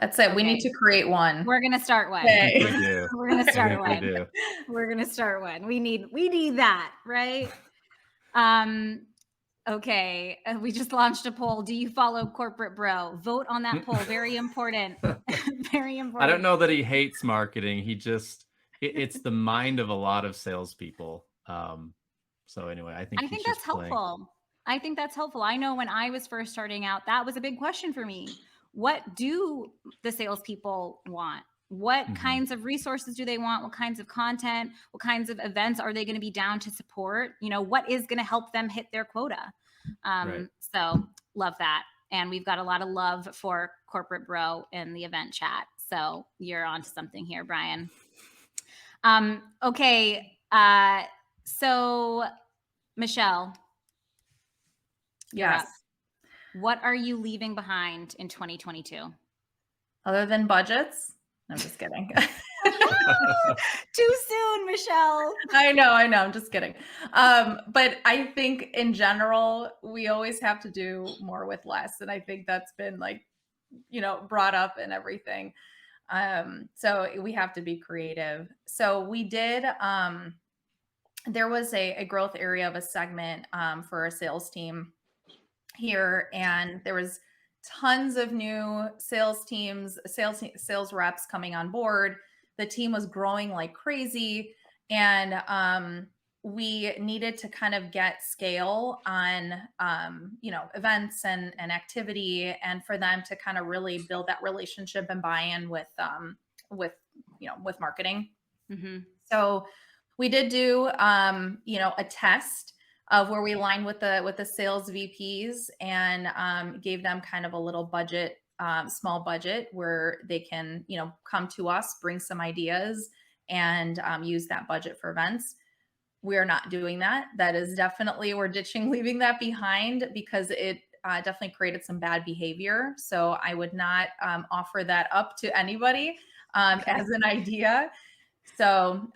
That's it. Okay. We need to create one. We're going to start one. Okay. We do. We're going to start one. We're going to start one. We need that, right? Okay. We just launched a poll. Do you follow Corporate Bro? Vote on that poll. Very important. Very important. I don't know that he hates marketing. He just, it's the mind of a lot of salespeople. So anyway, I think that's helpful. I think that's helpful. I know when I was first starting out, that was a big question for me. What do the salespeople want? What kinds of resources do they want? What kinds of content? What kinds of events are they going to be down to support? You know, what is going to help them hit their quota? So love that. And we've got a lot of love for corporate bro in the event chat. So you're onto something here, Brian. Okay. So Michelle. Yes. What are you leaving behind in 2022? Other than budgets? I'm just kidding. Too soon, Michelle. I know. I'm just kidding. But I think in general, we always have to do more with less. And I think that's been like, brought up and everything. So we have to be creative. So we did, there was a growth area of a segment for a sales team here, and there was tons of new sales reps coming on board. The team was growing like crazy, and we needed to kind of get scale on events and activity, and for them to kind of really build that relationship and buy-in with marketing. Mm-hmm. So we did do a test of where we aligned with the sales VPs and gave them kind of a little budget, small budget, where they can come to us, bring some ideas, and use that budget for events. We are not doing that. That is definitely, we're leaving that behind, because it definitely created some bad behavior. So I would not offer that up to anybody as an idea. So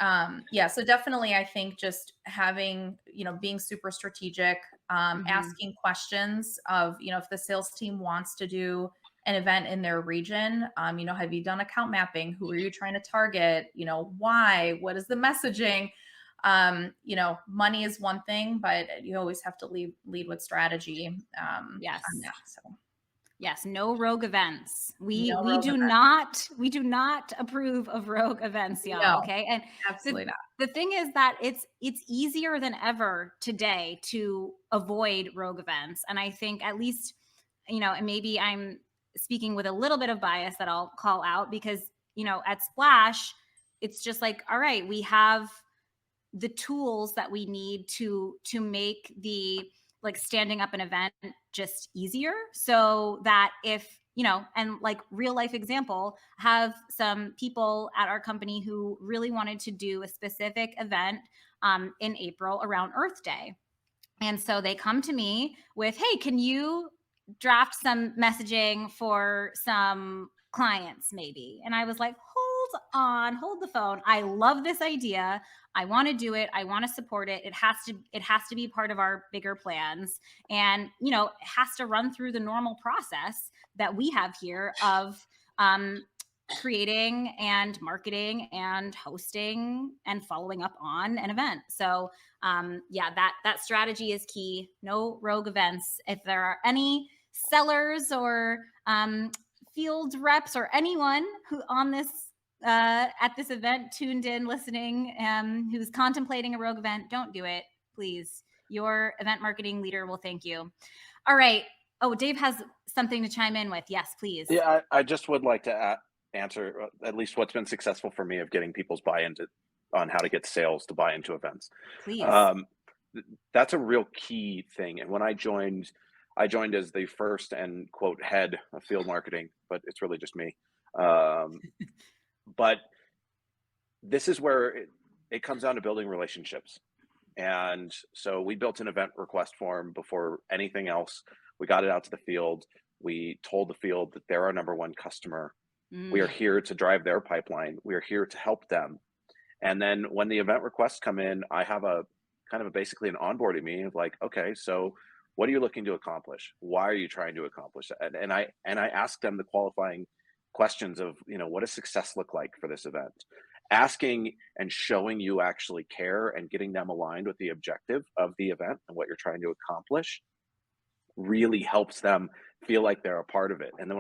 so definitely, I think just having, being super strategic, asking questions of, if the sales team wants to do an event in their region, have you done account mapping? Who are you trying to target? Why? What is the messaging? Money is one thing, but you always have to lead with strategy. Yes. On that, so. Yes, no rogue events. We do events. not approve of rogue events, y'all. No, okay, and absolutely not. The thing is that it's easier than ever today to avoid rogue events, and I think, at least, and maybe I'm speaking with a little bit of bias that I'll call out, because at Splash, it's just like, all right, we have the tools that we need to make the standing up an event just easier, so that if and like real life example, have some people at our company who really wanted to do a specific event in April around Earth Day. And so they come to me with, hey, can you draft some messaging for some clients maybe? And I was like, hold the phone. I love this idea. I want to do it. I want to support it. It has to be part of our bigger plans. And, it has to run through the normal process that we have here of creating and marketing and hosting and following up on an event. So that strategy is key. No rogue events. If there are any sellers or field reps or anyone who on this at this event tuned in, listening, who's contemplating a rogue event, don't do it, please. Your event marketing leader will thank you. All right. Oh, Dave has something to chime in with. Yes, please. Yeah, I just would like to answer at least what's been successful for me of getting people's buy-in on how to get sales to buy into events. Please. That's a real key thing. And when I joined as the first and quote head of field marketing, but it's really just me. But this is where it comes down to building relationships. And so we built an event request form before anything else. We got it out to the field. We told the field that they're our number one customer. We are here to drive their pipeline. We are here to help them. And then when the event requests come in, I have a kind of basically an onboarding meeting of like, okay, so what are you looking to accomplish? Why are you trying to accomplish that? And I ask them the qualifying questions of, what does success look like for this event? Asking and showing you actually care and getting them aligned with the objective of the event and what you're trying to accomplish really helps them feel like they're a part of it. And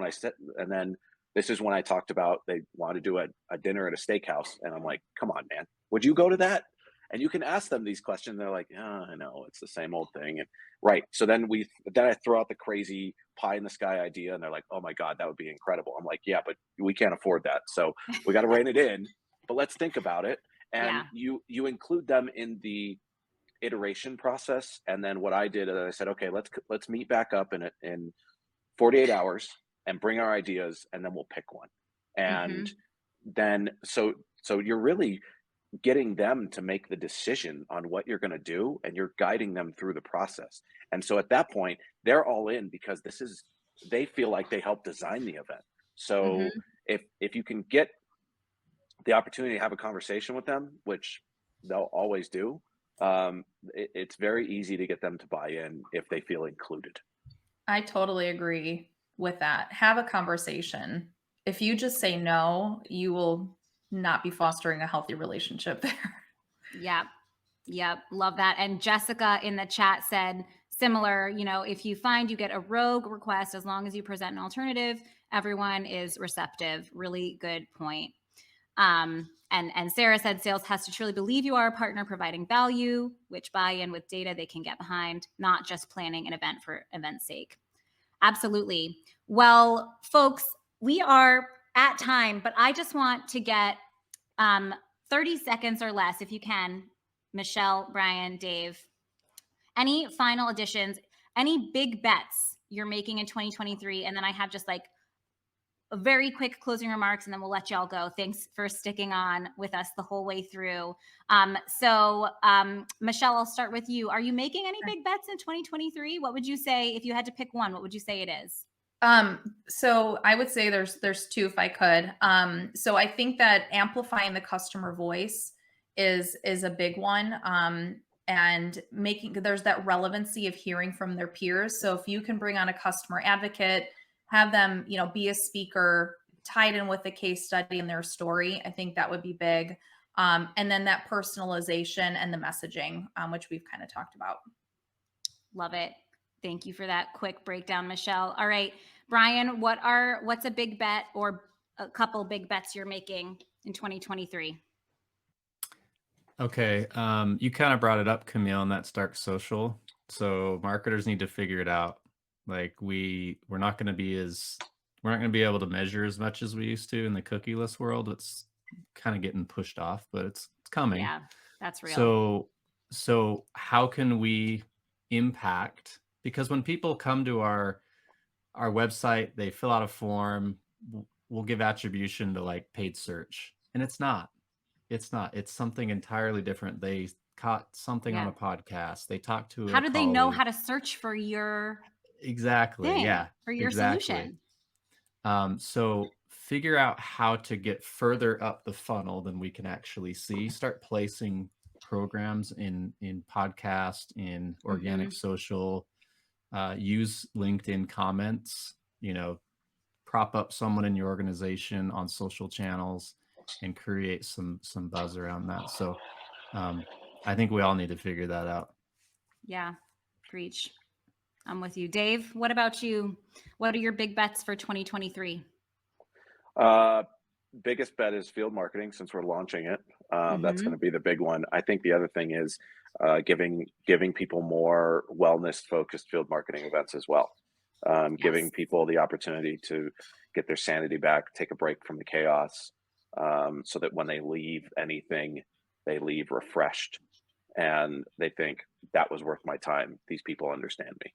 then this is when I talked about they want to do a dinner at a steakhouse. And I'm like, come on, man, would you go to that? And you can ask them these questions. They're like, oh, I know, it's the same old thing. And right. So then I throw out the crazy pie in the sky idea and they're like, oh my God, that would be incredible. I'm like, yeah, but we can't afford that. So we got to rein it in, but let's think about it. And you include them in the iteration process. And then what I did is I said, okay, let's meet back up in 48 hours and bring our ideas, and then we'll pick one. And then, so you're really getting them to make the decision on what you're going to do, and you're guiding them through the process. And so at that point, they're all in because they feel like they helped design the event. So if you can get the opportunity to have a conversation with them, which they'll always do, it's very easy to get them to buy in if they feel included. I totally agree with that. Have a conversation. If you just say no, you will not be fostering a healthy relationship there. Yep. Love that. And Jessica in the chat said similar, if you find you get a rogue request, as long as you present an alternative, everyone is receptive. Really good point. And Sarah said sales has to truly believe you are a partner providing value, which buy-in with data they can get behind, not just planning an event for event's sake. Absolutely. Well, folks, we are at time, but I just want to get 30 seconds or less, if you can, Michelle, Brian, Dave, any final additions, any big bets you're making in 2023? And then I have just like a very quick closing remarks, and then we'll let y'all go. Thanks for sticking on with us the whole way through. Michelle, I'll start with you. Are you making any big bets in 2023? What would you say, if you had to pick one, what would you say it is? So I would say there's two, if I could. So I think that amplifying the customer voice is a big one. And there's that relevancy of hearing from their peers. So if you can bring on a customer advocate, have them, be a speaker tied in with a case study in their story, I think that would be big. And then that personalization and the messaging, which we've kind of talked about. Love it. Thank you for that quick breakdown, Michelle. All right, Brian, what's a big bet or a couple big bets you're making in 2023? Okay. You kind of brought it up, Camille, and that's dark social. So marketers need to figure it out. Like we're not going to be able to measure as much as we used to in the cookieless world. It's kind of getting pushed off, but it's coming. Yeah, that's real. So how can we impact? Because when people come to our website, they fill out a form, we'll give attribution to like paid search, and it's not. It's something entirely different. They caught something on a podcast. They talked to how do they know how to search for your exactly thing, for your solution? So figure out how to get further up the funnel than we can actually see. Start placing programs in podcast, in organic social, use LinkedIn comments, prop up someone in your organization on social channels and create some buzz around that. So I think we all need to figure that out. Yeah, preach. I'm with you. Dave, what about you? What are your big bets for 2023? Biggest bet is field marketing, since we're launching it. That's going to be the big one. I think the other thing is giving people more wellness focused field marketing events as well. Giving people the opportunity to get their sanity back, take a break from the chaos, so that when they leave anything, they leave refreshed and they think that was worth my time. These people understand me.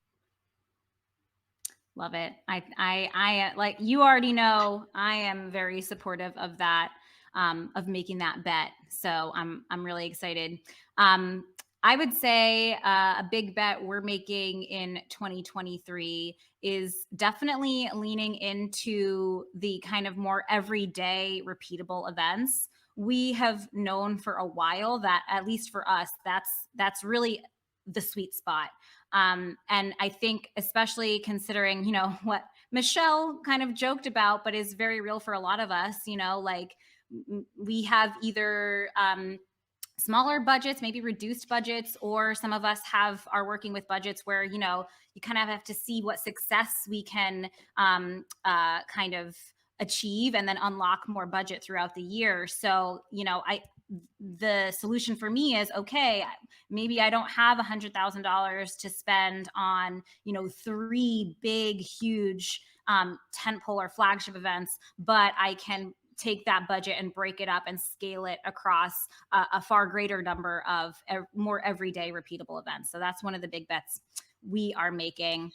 Love it. I like, you already know, I am very supportive of that, of making that bet. So I'm really excited. I would say a big bet we're making in 2023 is definitely leaning into the kind of more everyday repeatable events. We have known for a while that, at least for us, that's really the sweet spot. And I think, especially considering, what Michelle kind of joked about, but is very real for a lot of us, like we have either smaller budgets, maybe reduced budgets, or some of us are working with budgets where, you kind of have to see what success we can kind of achieve and then unlock more budget throughout the year. So, the solution for me is, okay, maybe I don't have $100,000 to spend on, 3 big, huge tentpole or flagship events, but I can take that budget and break it up and scale it across a far greater number of more everyday repeatable events. So that's one of the big bets we are making.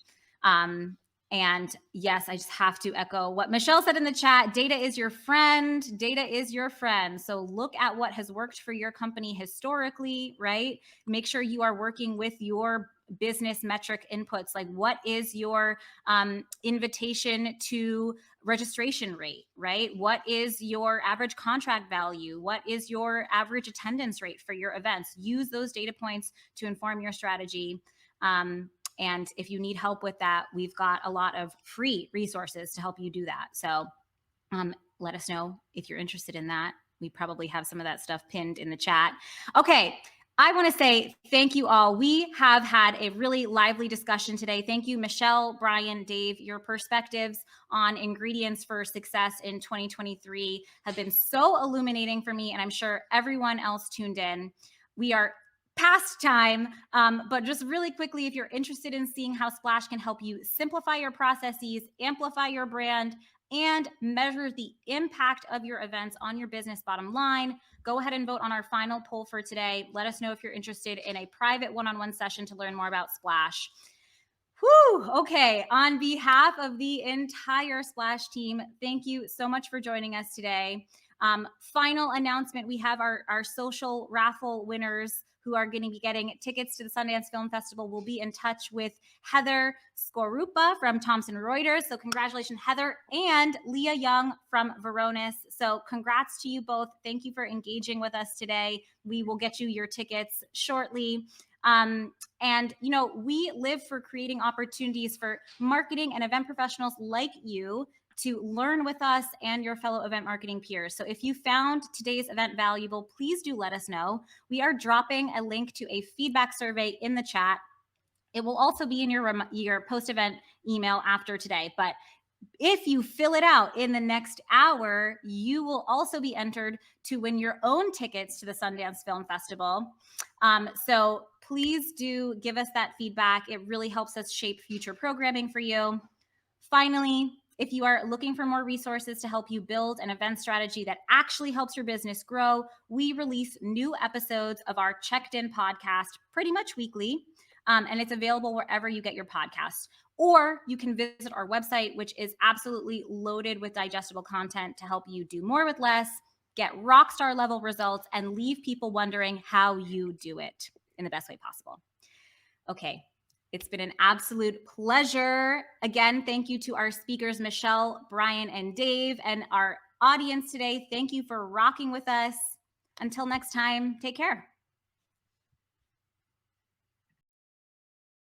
And yes, I just have to echo what Michelle said in the chat. Data is your friend. Data is your friend. So look at what has worked for your company historically, right? Make sure you are working with your business metric inputs. Like, what is your invitation to registration rate, right? What is your average contract value? What is your average attendance rate for your events? Use those data points to inform your strategy. And if you need help with that, we've got a lot of free resources to help you do that. So let us know if you're interested in that. We probably have some of that stuff pinned in the chat. Okay. I want to say thank you all. We have had a really lively discussion today. Thank you, Michelle, Brian, Dave. Your perspectives on ingredients for success in 2023 have been so illuminating for me, and I'm sure everyone else tuned in. We are past time, but just really quickly, if you're interested in seeing how Splash can help you simplify your processes, amplify your brand, and measure the impact of your events on your business bottom line, go ahead and vote on our final poll for today. Let us know if you're interested in a private one-on-one session to learn more about Splash. Whew, okay. On behalf of the entire Splash team, thank you so much for joining us today. Final announcement, we have our social raffle winners who are going to be getting tickets to the Sundance Film Festival. We'll be in touch with Heather Skorupa from Thomson Reuters. So congratulations, Heather, and Leah Young from Varonis. So congrats to you both. Thank you for engaging with us today. We will get you your tickets shortly. And, you know, we live for creating opportunities for marketing and event professionals like you to learn with us and your fellow event marketing peers. So if you found today's event valuable, please do let us know. We are dropping a link to a feedback survey in the chat. It will also be in your post-event email after today. But if you fill it out in the next hour, you will also be entered to win your own tickets to the Sundance Film Festival. So please do give us that feedback. It really helps us shape future programming for you. Finally, if you are looking for more resources to help you build an event strategy that actually helps your business grow, we release new episodes of our Checked In podcast pretty much weekly, and it's available wherever you get your podcasts. Or you can visit our website, which is absolutely loaded with digestible content to help you do more with less, get rock star level results, and leave people wondering how you do it in the best way possible. Okay. It's been an absolute pleasure. Again, thank you to our speakers, Michelle, Brian, and Dave, and our audience today. Thank you for rocking with us. Until next time, take care.